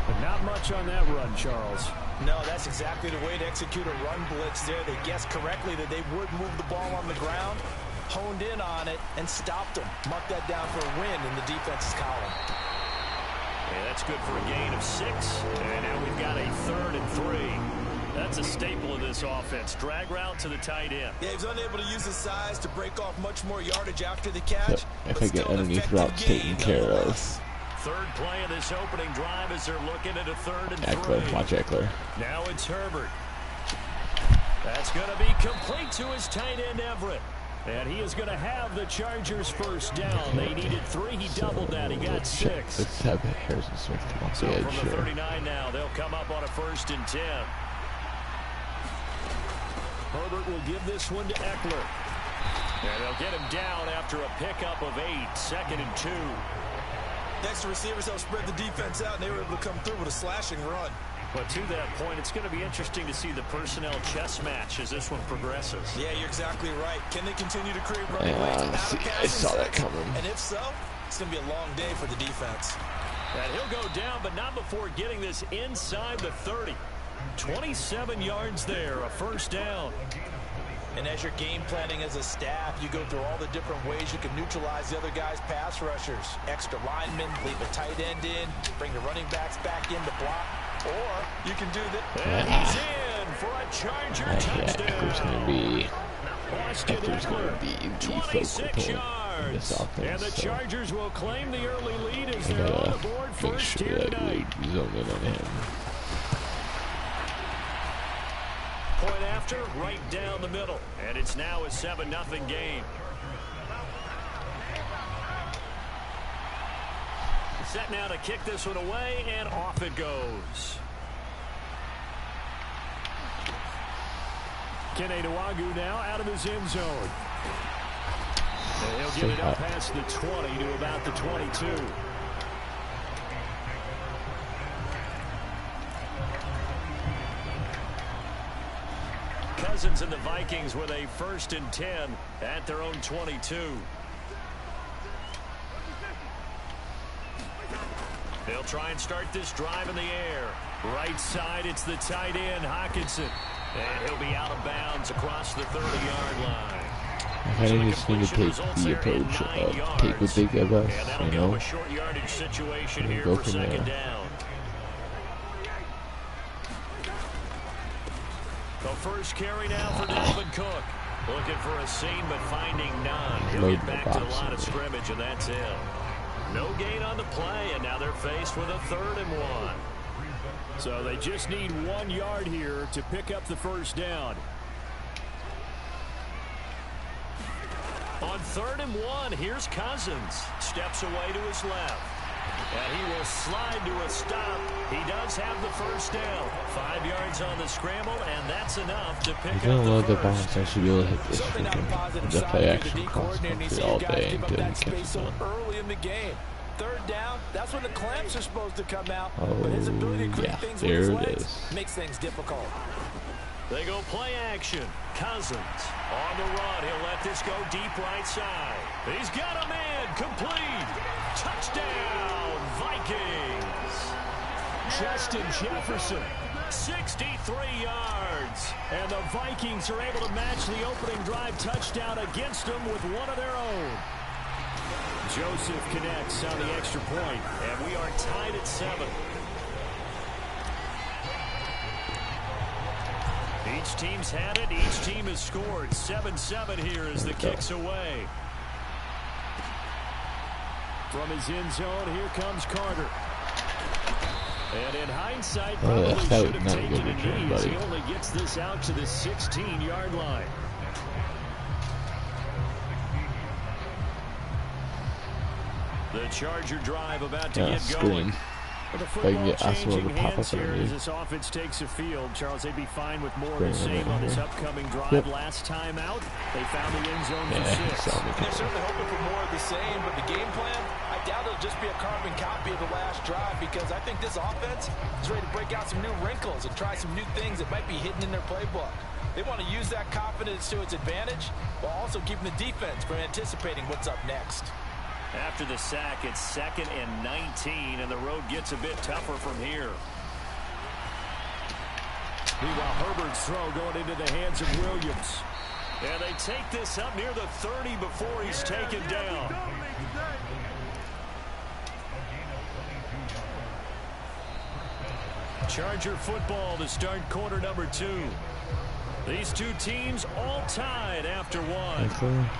Speaker 4: But not much on that run, Charles.
Speaker 3: No, that's exactly the way to execute a run blitz there. They guessed correctly that they would move the ball on the ground, honed in on it, and stopped them. Marked that down for a win in the defense's column.
Speaker 2: And that's good for a gain of 6. And now we've got a 3rd and 3. That's a staple of this offense. Drag route to the tight end.
Speaker 3: Yeah, he's unable to use his size to break off much more yardage after the catch.
Speaker 1: So if I get underneath routes taken care of.
Speaker 2: Third play of this opening drive as they're looking at a 3rd and 3.
Speaker 1: Eckler, watch Eckler.
Speaker 2: Now it's Herbert. That's going to be complete to his tight end Everett. And he is going to have the Chargers first down. They needed 3. He doubled that. He got 6.
Speaker 1: Let's have Harrison Smith come off the edge.
Speaker 2: So from the 39 now, they'll come up on a 1st and 10. Herbert will give this one to Eckler. And they'll get him down after a pickup of 8. 2nd and 2.
Speaker 3: Next, the receivers helped spread the defense out, and they were able to come through with a slashing run.
Speaker 2: But to that point, it's going to be interesting to see the personnel chess match as this one progresses.
Speaker 3: Yeah, you're exactly right. Can they continue to create running lanes out of
Speaker 1: I
Speaker 3: passing
Speaker 1: saw that
Speaker 3: sets?
Speaker 1: coming.
Speaker 3: And if so, it's going to be a long day for the defense.
Speaker 2: And he'll go down, but not before getting this inside the 30. 27 yards there, a first down.
Speaker 3: And as you're game planning as a staff, you go through all the different ways you can neutralize the other guy's pass rushers. Extra linemen, leave a tight end in, bring the running backs back in to block. Or you can do that.
Speaker 2: And he's in for a Charger touchdown.
Speaker 1: Eckler's going to be the focal
Speaker 2: 26
Speaker 1: point
Speaker 2: yards.
Speaker 1: in this offense.
Speaker 2: And the
Speaker 1: so
Speaker 2: Chargers will claim the early lead as
Speaker 1: I
Speaker 2: they're on the
Speaker 1: gotta
Speaker 2: board
Speaker 1: make
Speaker 2: first
Speaker 1: sure
Speaker 2: here
Speaker 1: that
Speaker 2: tonight.
Speaker 1: we zone in on him.
Speaker 2: Point after, right down the middle. And it's now a 7-0 game. Set now to kick this one away, and off it goes. Kene Nwangwu now out of his end zone. And he'll get it up past the 20 to about the 22. Cousins and the Vikings with a 1st and 10 at their own 22. They'll try and start this drive in the air. Right side, it's the tight end, Hockenson. And he'll be out of bounds across the 30-yard line.
Speaker 1: I kind of just need to take the approach of take what they give us, you know,
Speaker 2: a short yardage situation
Speaker 1: and
Speaker 2: here
Speaker 1: go
Speaker 2: for
Speaker 1: from
Speaker 2: second
Speaker 1: there.
Speaker 2: down. The first carry now for Dalvin Cook. Looking for a seam, but finding none. He'll get back to the line of scrimmage, and that's it. No gain on the play, and now they're faced with a 3rd and 1. So they just need 1 yard here to pick up the first down. On 3rd and 1, here's Cousins. Steps away to his left. And he will slide to a stop. He does have the first down. 5 yards on the scramble, and that's enough to pick up
Speaker 1: You're gonna love
Speaker 2: the
Speaker 1: the
Speaker 2: first.
Speaker 1: bounce. I should be able to hit this
Speaker 3: Certainly not a
Speaker 1: freaking
Speaker 3: positive
Speaker 1: the
Speaker 3: sign
Speaker 1: play
Speaker 3: for the
Speaker 1: action
Speaker 3: D
Speaker 1: cross
Speaker 3: coordinator. And you see
Speaker 1: all
Speaker 3: you guys
Speaker 1: day
Speaker 3: give up
Speaker 1: until
Speaker 3: that
Speaker 1: he
Speaker 3: space
Speaker 1: catches
Speaker 3: so
Speaker 1: one.
Speaker 3: early in the game. 3rd down, that's when the clamps are supposed to come out.
Speaker 1: Oh,
Speaker 3: but his ability to create
Speaker 1: yeah,
Speaker 3: things with
Speaker 1: there
Speaker 3: his
Speaker 1: it
Speaker 3: legs
Speaker 1: is.
Speaker 3: makes things difficult.
Speaker 2: They go play action. Cousins on the run. He'll let this go deep right side. He's got a man. Complete. Touchdown, Vikings. Justin Jefferson, 63 yards. And the Vikings are able to match the opening drive touchdown against them with one of their own. Joseph connects on the extra point, and we are tied at 7. Each team's had it. Each team has scored. 7-7 here as the kick's away. From his end zone, here comes Carter. And in hindsight, probably should have taken a knee as he only gets this out to the 16-yard line. The Charger drive about to get going. With a football changing hands here as this offense takes a field. Charles, they'd be fine with more of the same on this upcoming drive. Last time out, they found the end zone for 6.
Speaker 3: They're certainly hoping for more of the same, but the game plan, I doubt it'll just be a carbon copy of the last drive, because I think this offense is ready to break out some new wrinkles and try some new things that might be hidden in their playbook. They want to use that confidence to its advantage while also keeping the defense from anticipating what's up next.
Speaker 2: After the sack, it's 2nd and 19, and the road gets a bit tougher from here. Meanwhile, Herbert's throw going into the hands of Williams. And they take this up near the 30 before he's taken down. Charger football to start quarter number 2. These two teams all tied after 1.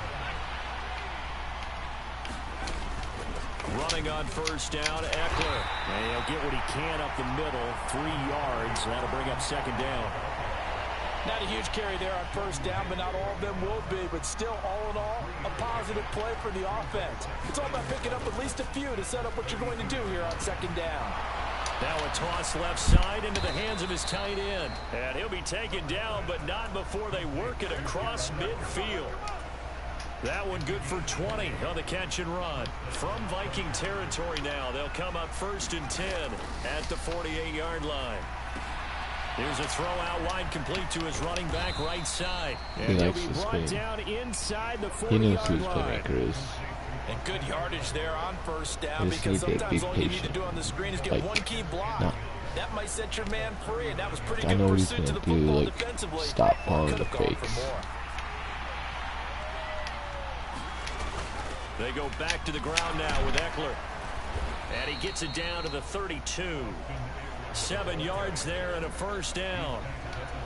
Speaker 2: Running on first down, Eckler. And he'll get what he can up the middle, 3 yards. That'll bring up second down.
Speaker 3: Not a huge carry there on first down, but not all of them will be. But still, all in all, a positive play for the offense. It's all about picking up at least a few to set up what you're going to do here on second down.
Speaker 2: Now a toss left side into the hands of his tight end. And he'll be taken down, but not before they work it across midfield. That one good for 20 on the catch and run. From Viking territory now, they'll come up 1st and 10 at the 48-yard line. Here's a throw out wide, complete to his running back right side.
Speaker 1: He likes to screen. He knows who his playmaker is.
Speaker 3: And good yardage there on first down, because sometimes all you need to do on the screen is get one key block.
Speaker 1: No.
Speaker 3: That might set your man free, and that was pretty
Speaker 1: I
Speaker 3: good
Speaker 1: know what he's
Speaker 3: pursuit to
Speaker 1: gonna
Speaker 3: the
Speaker 1: do,
Speaker 3: football
Speaker 1: like,
Speaker 3: defensively.
Speaker 1: stop calling the
Speaker 3: Could've gone
Speaker 1: fakes.
Speaker 3: for more.
Speaker 2: They go back to the ground now with Eckler. And he gets it down to the 32. 7 yards there and a first down.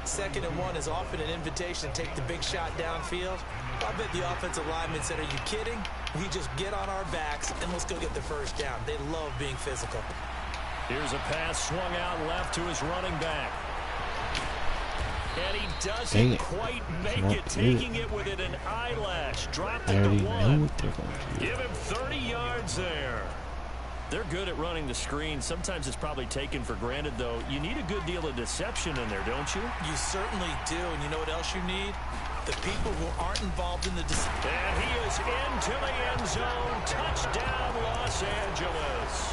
Speaker 3: 2nd and 1 is often an invitation to take the big shot downfield. I bet the offensive lineman said, "Are you kidding? We just get on our backs and let's go get the first down." They love being physical.
Speaker 2: Here's a pass swung out left to his running back. And he doesn't quite make it, taking it within an eyelash. Dropped it to 1. Give him 30 yards there. They're good at running the screen. Sometimes it's probably taken for granted, though. You need a good deal of deception in there, don't you?
Speaker 3: You certainly do. And you know what else you need? The people who aren't involved in the deception.
Speaker 2: And he is into the end zone. Touchdown, Los Angeles.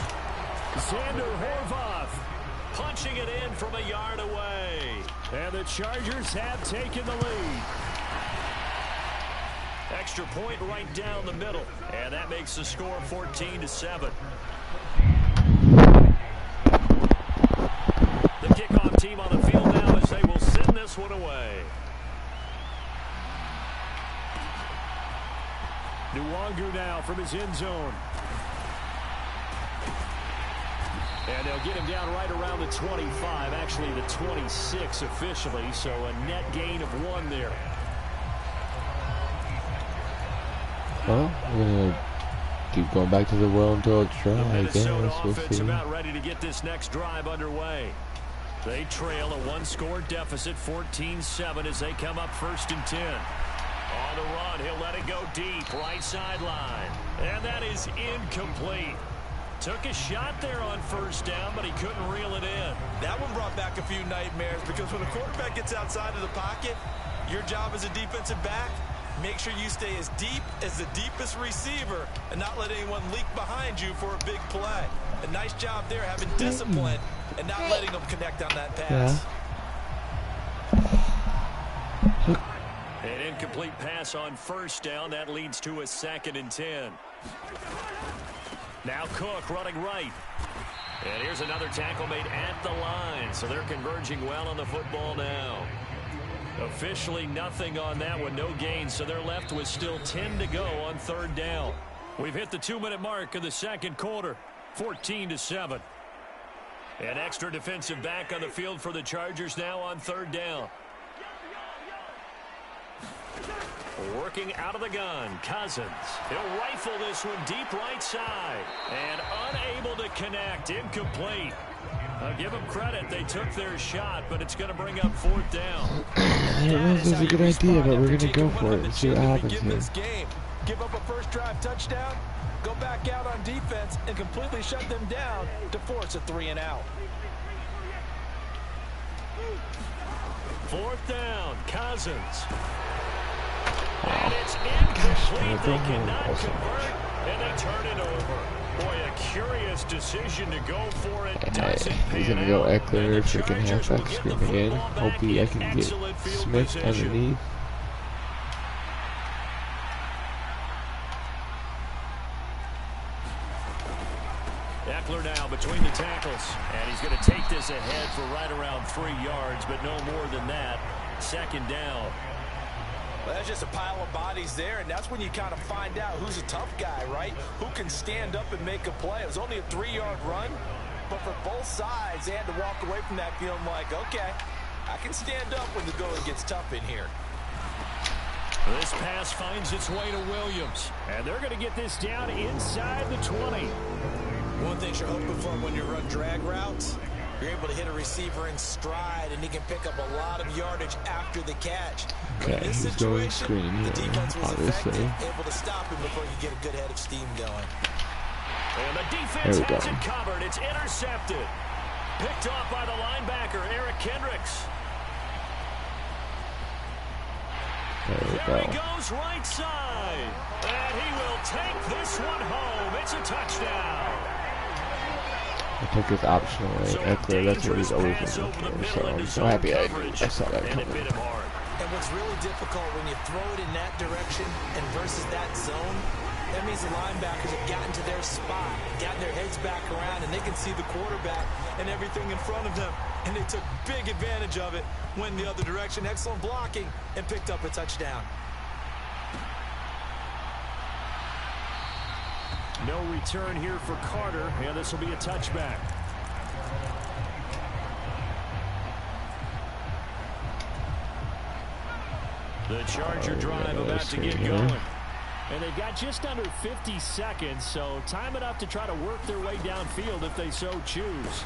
Speaker 2: Xander Horvath punching it in from a yard away. And the Chargers have taken the lead. Extra point right down the middle. And that makes the score 14-7. The kickoff team on the field now as they will send this one away. Nwangu now from his end zone. And they'll get him down right around the 25, actually the 26 officially, so a net gain of 1 there.
Speaker 1: Well, we're going to keep going back to the well until it's dry, I guess. We'll
Speaker 2: Offense
Speaker 1: see.
Speaker 2: about ready to get this next drive underway. They trail a 1-score deficit, 14-7, as they come up 1st and 10. On the run, he'll let it go deep, right sideline. And that is incomplete. Took a shot there on 1st down, but he couldn't reel it in.
Speaker 3: That one brought back a few nightmares, because when a quarterback gets outside of the pocket, your job as a defensive back, make sure you stay as deep as the deepest receiver and not let anyone leak behind you for a big play. A nice job there, having discipline and not letting them connect on that pass.
Speaker 2: An incomplete pass on 1st down. That leads to a 2nd and 10. Now Cook running right. And here's another tackle made at the line. So they're converging well on the football now. Officially nothing on that one, no gain. So they're left with still 10 to go on 3rd down. We've hit the 2-minute mark of the 2nd quarter, 14-7. An extra defensive back on the field for the Chargers now on 3rd down. Working out of the gun, Cousins. He'll rifle this one deep right side. And unable to connect, incomplete. I'll give them credit, they took their shot, but it's going to bring up 4th down.
Speaker 1: I don't know if this is a good idea, but we're going to go for it and see what happens here.
Speaker 3: Give up a first drive touchdown, go back out on defense, and completely shut them down to force a 3-and-out.
Speaker 2: 4th down, Cousins. And it's incomplete. They cannot convert, and they turn it over. Boy, a curious decision to go for it.
Speaker 1: He's going to go Eckler, freaking halfback screen again. Hopefully I can get Smith underneath.
Speaker 2: Eckler now between the tackles. And he's going to take this ahead for right around 3 yards, but no more than that. 2nd down.
Speaker 3: Well, that's just a pile of bodies there, and that's when you kind of find out who's a tough guy, right? Who can stand up and make a play. It was only a 3-yard run, but for both sides, they had to walk away from that feeling like, okay, I can stand up when the going gets tough in here.
Speaker 2: This pass finds its way to Williams, and they're going to get this down inside the 20.
Speaker 3: One thing you're hoping for when you run drag routes, you're able to hit a receiver in stride, and he can pick up a lot of yardage after the catch.
Speaker 1: Okay,
Speaker 3: in this
Speaker 1: he's going
Speaker 3: situation,
Speaker 1: screen here,
Speaker 3: the defense was
Speaker 1: obviously.
Speaker 3: effective, able to stop him before you get a good head of steam going.
Speaker 2: And the defense has it covered. It's intercepted. Picked off by the linebacker, Eric Kendricks. There he goes right side. And he will take this one home. It's a touchdown.
Speaker 1: I took his optional clear. That's what he's always looking for. So I'm so happy I saw that coming.
Speaker 3: And what's really difficult when you throw it in that direction and versus that zone, that means the linebackers have gotten to their spot, gotten their heads back around, and they can see the quarterback and everything in front of them. And they took big advantage of it, went the other direction, excellent blocking, and picked up a touchdown.
Speaker 4: No return here for Carter, and this will be a touchback. The Charger drive about to get going. And they've got just under 50 seconds, so time enough to try to work their way downfield if they so choose.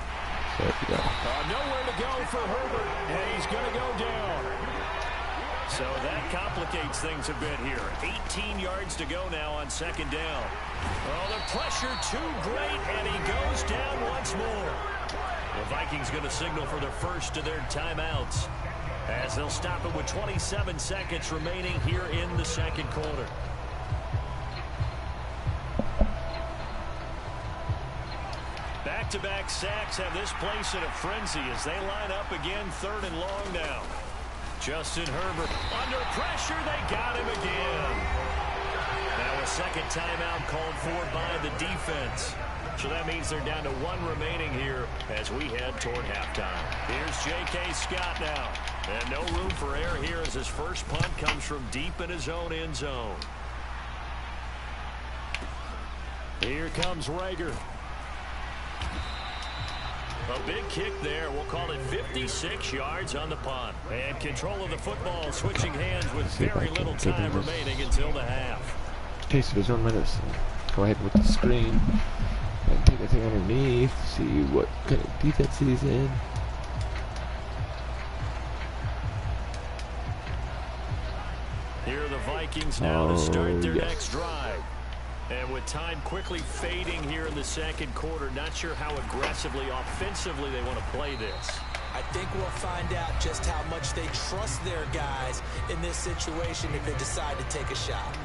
Speaker 4: Nowhere to go for Herbert, and he's going to go down. So that complicates things a bit here. 18 yards to go now on second down. Oh, the pressure too great, and he goes down once more. The Vikings going to signal for the first of their timeouts, as they'll stop it with 27 seconds remaining here in the second quarter. Back-to-back sacks have this place in a frenzy as they line up again, third and long now. Justin Herbert under pressure. They got him again. Now a second timeout called for by the defense. So that means they're down to one remaining here as we head toward halftime. Here's J.K. Scott now. And no room for error here as his first punt comes from deep in his own end zone. Here comes Rager. A big kick there. We'll call it 56 yards on the punt. And control of the football switching hands with very little time remaining until the half.
Speaker 1: Taste of his own medicine. Go ahead with the screen and take the thing underneath. See what kind of defense he's in.
Speaker 4: Here are the Vikings now to start their next drive. And with time quickly fading here in the second quarter, not sure how aggressively, offensively they want to play this.
Speaker 3: I think we'll find out just how much they trust their guys in this situation if they decide to take a shot.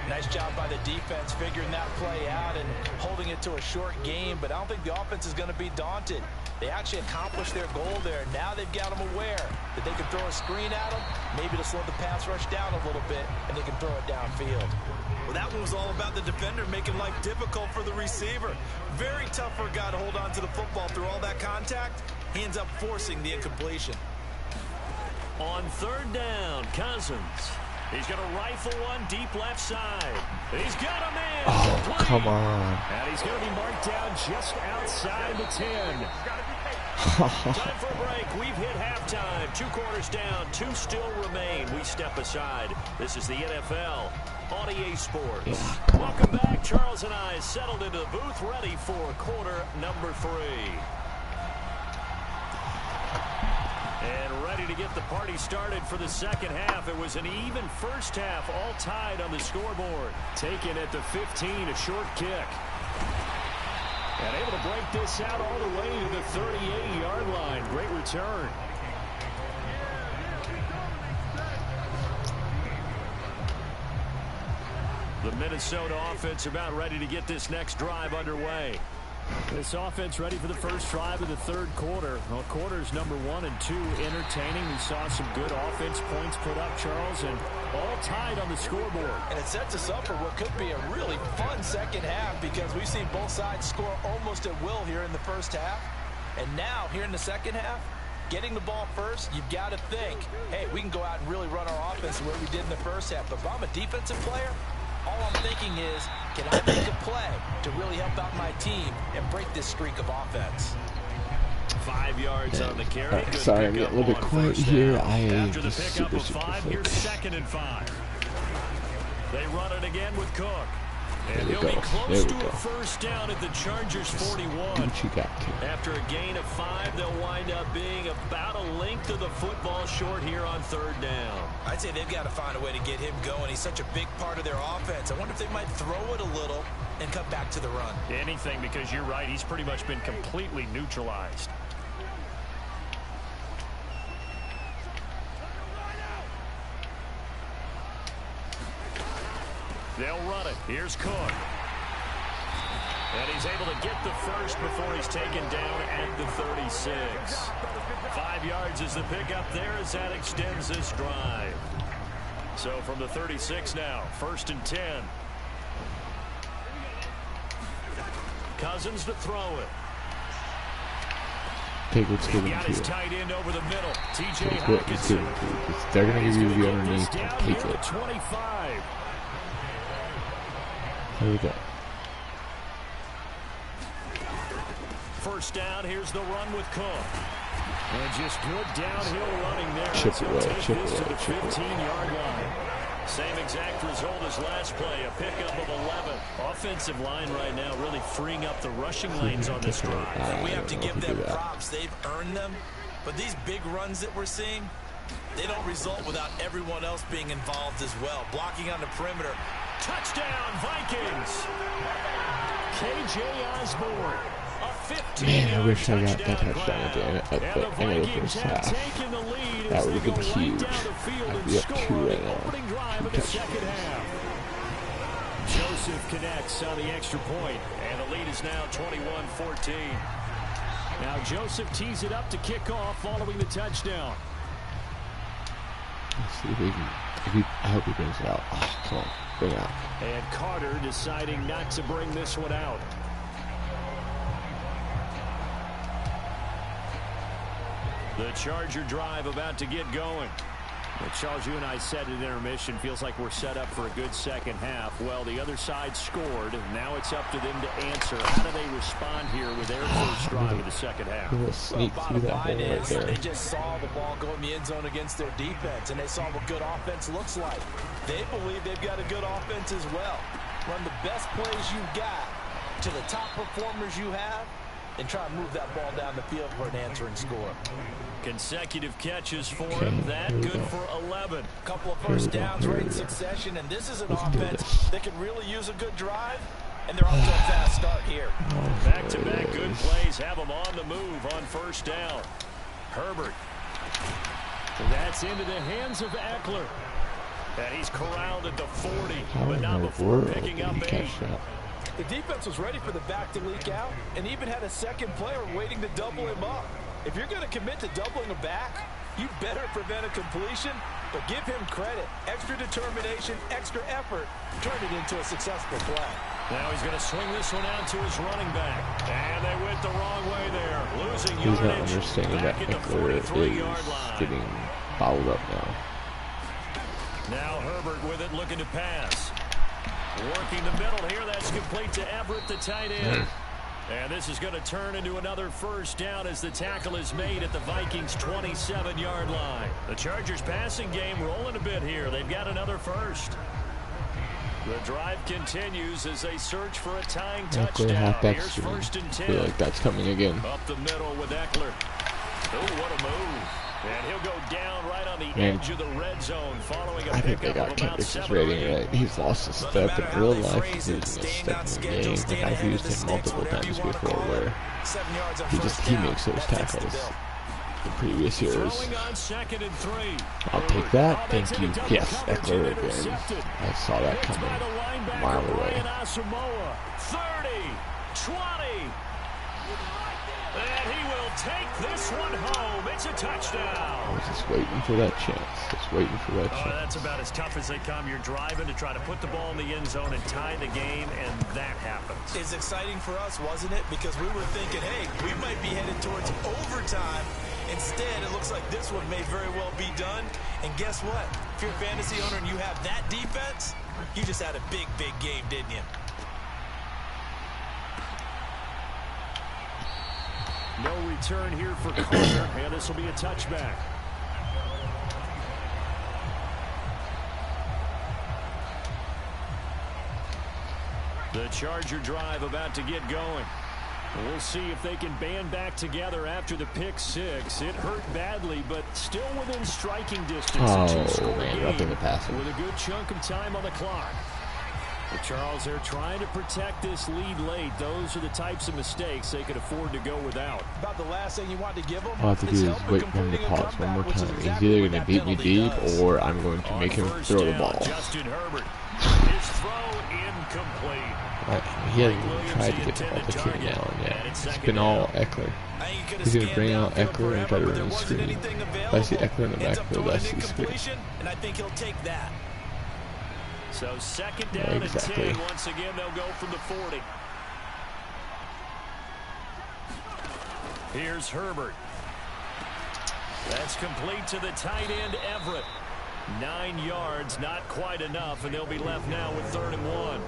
Speaker 3: Nice job by the defense figuring that play out and holding it to a short game, but I don't think the offense is going to be daunted. They actually accomplished their goal there. Now they've got them aware that they can throw a screen at them, maybe to slow the pass rush down a little bit, and they can throw it downfield. Well, that one was all about the defender making life difficult for the receiver. Very tough for a guy to hold on to the football through all that contact. He ends up forcing the incompletion.
Speaker 4: On third down, Cousins. He's going to rifle one deep left side. He's got him in.
Speaker 1: Oh, come on.
Speaker 4: And he's going to be marked down just outside the 10. Time for a break. We've hit halftime. 2 quarters down. 2 still remain. We step aside. This is the NFL on EA Sports.
Speaker 1: Yeah,
Speaker 4: welcome back. Charles and I settled into the booth ready for quarter number 3. And ready to get the party started for the second half. It was an even first half, all tied on the scoreboard. Taken at the 15, a short kick. And able to break this out all the way to the 38-yard line. Great return. The Minnesota offense about ready to get this next drive underway. This offense ready for the first drive of the third quarter. Well, quarters number 1 and 2 entertaining. We saw some good offense points put up, Charles, and all tied on the scoreboard. And it sets us up for what could be a really fun second half because we've seen both sides score almost at will here in the first half. And now, here in the second half, getting the ball first, you've got to think, hey, we can go out and really run our offense the way we did in the first half. But if I'm a defensive player, all I'm thinking is, can I make a play to really help out my team and break this streak of offense? 5 yards on the carry.
Speaker 1: Right, sorry, I'm getting a little bit quiet here. I am
Speaker 4: After the
Speaker 1: just
Speaker 4: pickup
Speaker 1: super
Speaker 4: of 5, here's second and 5. They run it again with Cook. And he'll be close to a first down at the Chargers 41. After a gain of 5, they'll wind up being about a length of the football short here on third down.
Speaker 3: I'd say they've got to find a way to get him going. He's such a big part of their offense. I wonder if they might throw it a little and cut back to the run.
Speaker 4: Anything, because you're right. He's pretty much been completely neutralized. They'll run it. Here's Cook.
Speaker 2: And he's able to get the first before he's taken down at the 36. 5 yards is the pickup there as that extends this drive. So from the 36 now, 1st and 10. Cousins to throw it.
Speaker 1: Take what's given
Speaker 2: Got
Speaker 1: to
Speaker 2: his
Speaker 1: you.
Speaker 2: tight end over the middle. TJ
Speaker 1: Take what is given
Speaker 2: Hawkinson.
Speaker 1: to you. They're going to give you the underneath. Take it.
Speaker 2: 25.
Speaker 1: There we go.
Speaker 2: First down, here's the run with Cook. And just good downhill running there.
Speaker 1: Chip
Speaker 2: He'll
Speaker 1: away,
Speaker 2: take
Speaker 1: chip
Speaker 2: this
Speaker 1: away,
Speaker 2: to the
Speaker 1: chip away.
Speaker 2: 15-yard line. Same exact result as last play, a pickup of 11. Offensive line right now really freeing up the rushing lanes on this drive.
Speaker 3: And we have to give them props. They've earned them. But these big runs that we're seeing, they don't result without everyone else being involved as well. Blocking on the perimeter.
Speaker 2: Touchdown, Vikings. KJ Osborne.
Speaker 1: Man, I wish I got that touchdown at the end of the first half. That would have been huge. I'd be up 2 right now. 2 touchdowns.
Speaker 2: Joseph connects on the extra point, and the lead is now 21-14. Now Joseph tees it up to kick off following the touchdown.
Speaker 1: Let's see if we can. I hope he brings it out. Oh, come on, bring it out.
Speaker 2: And Carter deciding not to bring this one out. The Charger drive about to get going. Well, Charles, you and I said at intermission, feels like we're set up for a good second half. Well, the other side scored. Now it's up to them to answer. How do they respond here with their first drive of the second half?
Speaker 1: We'll sneak through that hole right there.
Speaker 3: They just saw the ball go in the end zone against their defense, and they saw what good offense looks like. They believe they've got a good offense as well. Run the best plays you've got to the top performers you have, and try and move that ball down the field for an answering score.
Speaker 2: Consecutive catches for him. That good for 11.
Speaker 3: Couple of first downs right in succession, and this is an offense that can really use a good drive, and they're off to a fast start here.
Speaker 2: Back-to-back good plays have them on the move on first down. Herbert. That's into the hands of Eckler. And he's corralled at the 40, but not before picking up 8.
Speaker 3: The defense was ready for the back to leak out and even had a second player waiting to double him up. If you're going to commit to doubling a back, you better prevent a completion, but give him credit. Extra determination, extra effort, turn it into a successful play.
Speaker 2: Now he's going to swing this one out to his running back. And they went the wrong way there. Losing
Speaker 1: He's not
Speaker 2: yardage
Speaker 1: understanding that Eckler is getting fouled up now.
Speaker 2: Now Herbert with it, looking to pass. Working the middle here. That's complete to Everett, the tight end. And this is going to turn into another first down as the tackle is made at the Vikings' 27-yard line. The Chargers passing game rolling a bit here. They've got another first. The drive continues as they search for a tying touchdown. Here's 1st and 10.
Speaker 1: I feel like that's coming again.
Speaker 2: Up the middle with Eckler. Oh, what a move. And he'll go down right on the edge of the red zone following a
Speaker 1: I think they
Speaker 2: pickup
Speaker 1: got
Speaker 2: of about
Speaker 1: Kendrick's
Speaker 2: 7
Speaker 1: rating right. He's lost a step in real life. He's losing a step in the game. Like I've used him multiple times before where he makes those tackles the previous years. I'll take that. Thank you. Yes, Eckler again. I saw that coming a mile away.
Speaker 2: 30, 20. And he will take this one home. It's a touchdown.
Speaker 1: I was just waiting for that chance. Just waiting for that chance.
Speaker 2: That's about as tough as they come. You're driving to try to put the ball in the end zone and tie the game, and that happens.
Speaker 3: It's exciting for us, wasn't it? Because we were thinking, hey, we might be headed towards overtime. Instead, it looks like this one may very well be done. And guess what? If you're a fantasy owner and you have that defense, you just had a big, big game, didn't you?
Speaker 2: No return here for Carter, and this will be a touchback. The Charger drive about to get going. We'll see if they can band back together after the pick 6. It hurt badly, but still within striking distance.
Speaker 1: Oh, man, nothing to pass him.
Speaker 2: With a good chunk of time on the clock. But Charles, they're trying to protect this lead late. Those are the types of mistakes they could afford to go without.
Speaker 3: About the last thing you want to give them.
Speaker 1: All I have to do is wait for him to pause one more time. He's either going to beat me deep or I'm going to make him throw the ball.
Speaker 2: Justin Herbert. His throw incomplete.
Speaker 1: He hasn't even tried to get the ball to Keenan Allen yet. It's been all Eckler. He's going to bring out Eckler and try to run the screen. If I see Eckler in the backfield, I see screen.
Speaker 3: And I think he'll take that.
Speaker 2: So second down and 10. Once again, they'll go from the 40. Here's Herbert. That's complete to the tight end, Everett. 9 yards, not quite enough, and they'll be left now with 3rd and 1.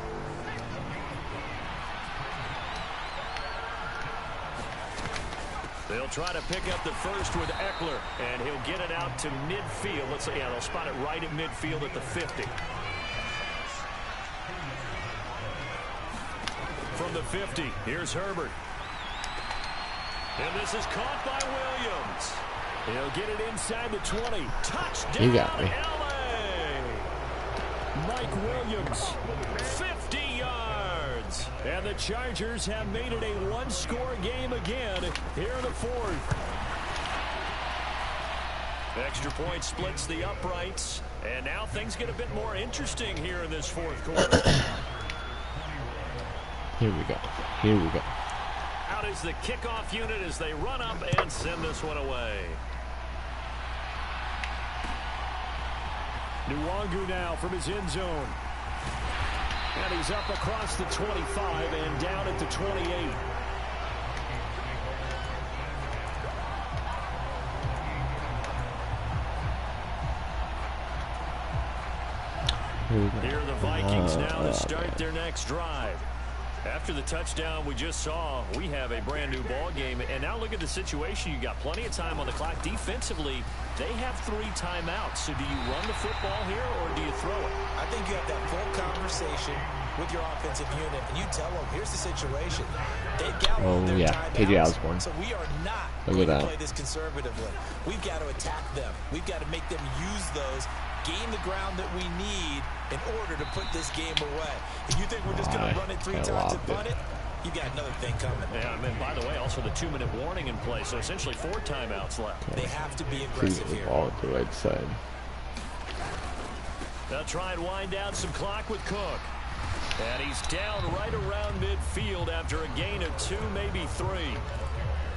Speaker 2: They'll try to pick up the first with Eckler, and he'll get it out to midfield. Let's say, yeah, they'll spot it right at midfield at the 50. From the 50, here's Herbert. And this is caught by Williams. He'll get it inside the 20. Touchdown,
Speaker 1: you got me.
Speaker 2: LA. Mike Williams, 50 yards. And the Chargers have made it a one-score game again here in the 4th. Extra point splits the uprights. And now things get a bit more interesting here in this 4th quarter.
Speaker 1: Here we go. Here we go.
Speaker 2: Out is the kickoff unit as they run up and send this one away.
Speaker 4: Nwangu now from his end zone. And he's up across the 25 and down at the 28.
Speaker 2: Here are the Vikings now to start their next drive. After the touchdown we just saw, we have a brand new ball game. And now look at the situation. You got plenty of time on the clock. Defensively, they have 3 timeouts. So do you run the football here or do you throw it?
Speaker 3: I think you have that full conversation with your offensive unit, and you tell them, here's the situation. They've got their timeouts, so we are not going to play this conservatively. We've got to attack them. We've got to make them use those, gain the ground that we need in order to put this game away. If you think we're just going to run it 3 times and punt it, you got another thing coming.
Speaker 2: Yeah, I mean, by the way, also the 2-minute warning in play, so essentially 4 timeouts left.
Speaker 3: They have to be aggressive here.
Speaker 1: Ball at the right side.
Speaker 2: They'll try and wind down some clock with Cook. And he's down right around midfield after a gain of 2, maybe 3.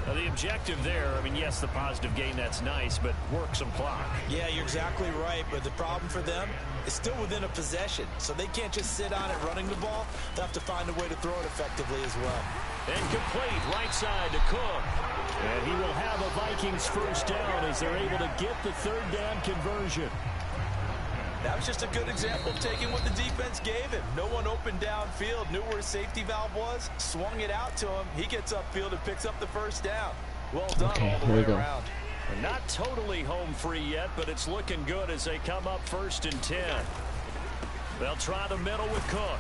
Speaker 2: Now the objective there, I mean, yes, the positive gain, that's nice, but work some clock. Yeah, you're exactly right, but the problem for them is still within a possession, so they can't just sit on it running the ball. They'll have to find a way to throw it effectively as well. And complete, right side to Cook. And he will have a Vikings first down as they're able to get the 3rd down conversion. That was just a good example of taking what the defense gave him. No one open downfield, knew where his safety valve was, swung it out to him. He gets upfield and picks up the first down. Well done all the way around. Not totally home free yet, but it's looking good as they come up 1st and 10. They'll try the middle with Cook.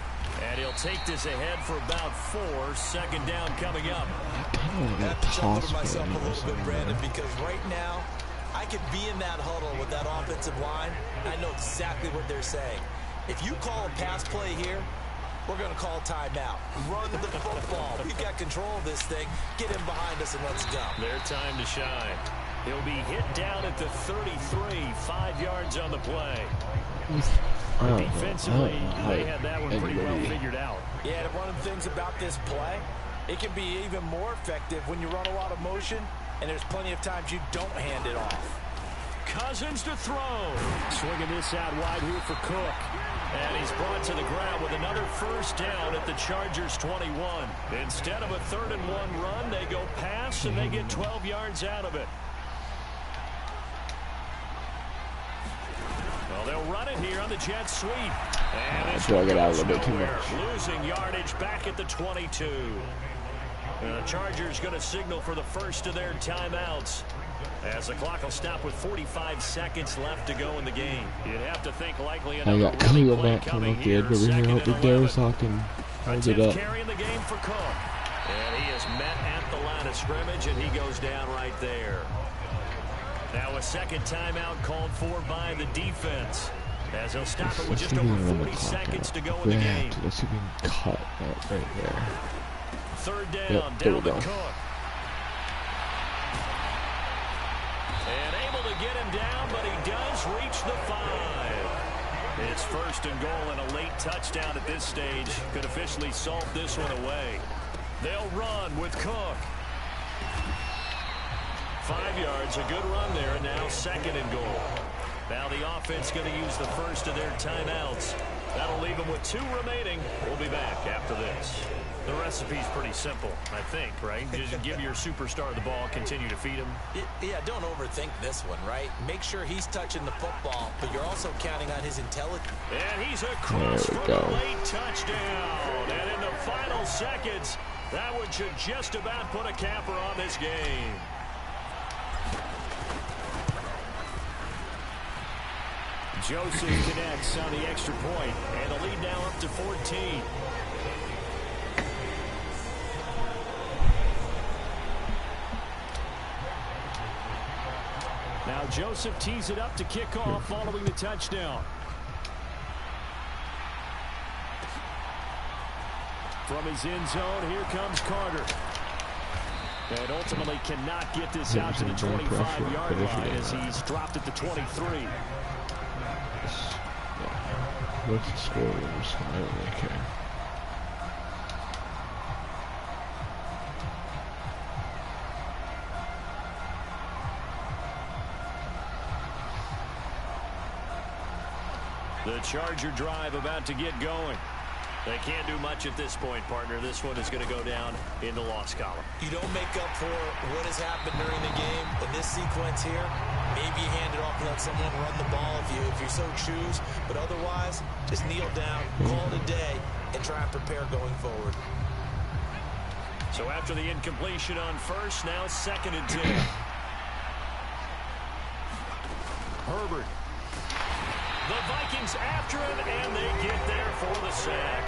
Speaker 2: And he'll take this ahead for about 4. 2nd down coming up.
Speaker 1: I have to chuckle to myself
Speaker 3: a little bit, Brandon, because right now, I could be in that huddle with that offensive line. I know exactly what they're saying. If you call a pass play here, we're going to call timeout. Run the football. We've got control of this thing. Get him behind us and let's go.
Speaker 2: Their time to shine. He'll be hit down at the 33, 5 yards on the play. Defensively, they had that one pretty well figured out. Yeah, and one of the things about this play, it can be even more effective when you run a lot of motion, and there's plenty of times you don't hand it off. Cousins to throw.
Speaker 4: Swinging this out wide here for Cook.
Speaker 2: And he's brought to the ground with another first down at the Chargers 21. Instead of a 3rd and 1 run, they go pass, and they get 12 yards out of it. Well, they'll run it here on the jet sweep. And this
Speaker 1: drag it out a little bit too much.
Speaker 2: Losing yardage back at the 22. And the Chargers going to signal for the first of their timeouts, as the clock will stop with 45 seconds left to go in the game. You'd have to think likely another
Speaker 1: I got Khalil Mack coming up here, but we're going to hope that Darius can hold it up.
Speaker 2: Carrying the game for Cook. And he is met at the line of scrimmage, and he goes down right there. Now a 2nd timeout called for by the defense, as he'll stop it with just over 40 seconds to go in the game.
Speaker 1: Let's see if we can cut that right there.
Speaker 2: 3rd down, down to Cook. And able to get him down, but he does reach the 5. It's 1st and goal and a late touchdown at this stage could officially solve this one away. They'll run with Cook. 5 yards, a good run there, and now 2nd and goal. Now the offense going to use the first of their timeouts. That'll leave them with 2 remaining. We'll be back after this. The recipe's pretty simple, I think, right? Just give your superstar the ball, continue to feed him.
Speaker 3: Yeah, don't overthink this one, right? Make sure he's touching the football, but you're also counting on his intelligence.
Speaker 2: And he's across for the late touchdown. And in the final seconds, that one should just about put a capper on this game.
Speaker 4: Joseph connects on the extra point, and the lead now up to 14. Now Joseph tees it up to kick off following the touchdown. From his end zone, here comes Carter. And ultimately cannot get this out to the 25-yard line as he's dropped at the 23.
Speaker 1: What's the score? I don't really care.
Speaker 2: The Charger drive about to get going. They can't do much at this point, partner. This one is going to go down in the loss column.
Speaker 3: You don't make up for what has happened during the game in this sequence here. Maybe you hand it off and let someone run the ball if you so choose. But otherwise, just kneel down, call it a day, and try and prepare going forward.
Speaker 2: So after the incompletion on first, now 2nd and 10. Herbert. The Vikings after him, and they get there for the sack.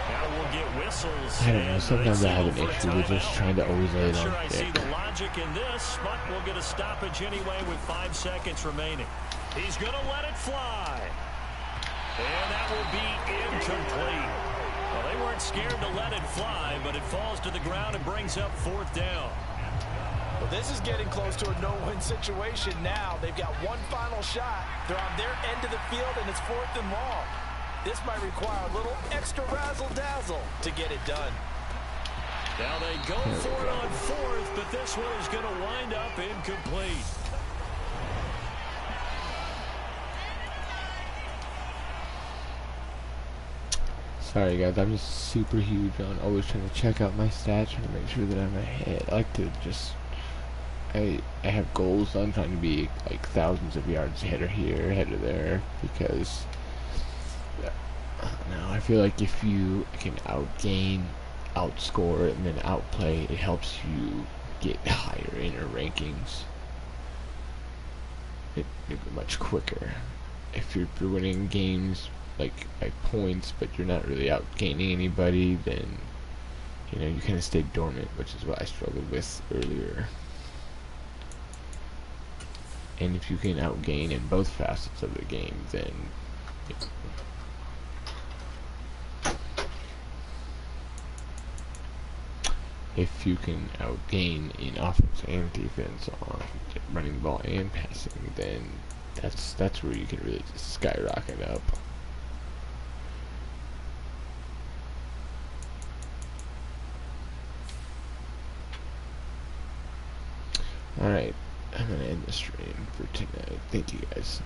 Speaker 2: Now we'll get whistles.
Speaker 1: I don't know, sometimes I have an issue with just trying to always lay it on
Speaker 2: I see the logic in this, but we'll get a stoppage anyway with 5 seconds remaining. He's going to let it fly. And that will be incomplete. Well, they weren't scared to let it fly, but it falls to the ground and brings up 4th down.
Speaker 3: Well, this is getting close to a no-win situation now. They've got one final shot. They're on their end of the field, and it's 4th and long. This might require a little extra razzle-dazzle to get it done.
Speaker 2: Now they go for it on 4th, but this one is going to wind up incomplete.
Speaker 1: Sorry guys, I'm just super huge on always trying to check out my stats, trying to make sure that I'm ahead. I like to just, I have goals on trying to be like thousands of yards ahead or here, ahead or there, because I feel like if you can outgain, outscore, and then outplay, it helps you get higher in your rankings. It much quicker. If you're winning games like by points, but you're not really outgaining anybody, then you kind of stay dormant, which is what I struggled with earlier. And if you can outgain in both facets of the game, then if you can outgain in offense and defense on running the ball and passing, then that's where you can really just skyrocket up. Alright, I'm gonna end the stream for tonight. Thank you guys.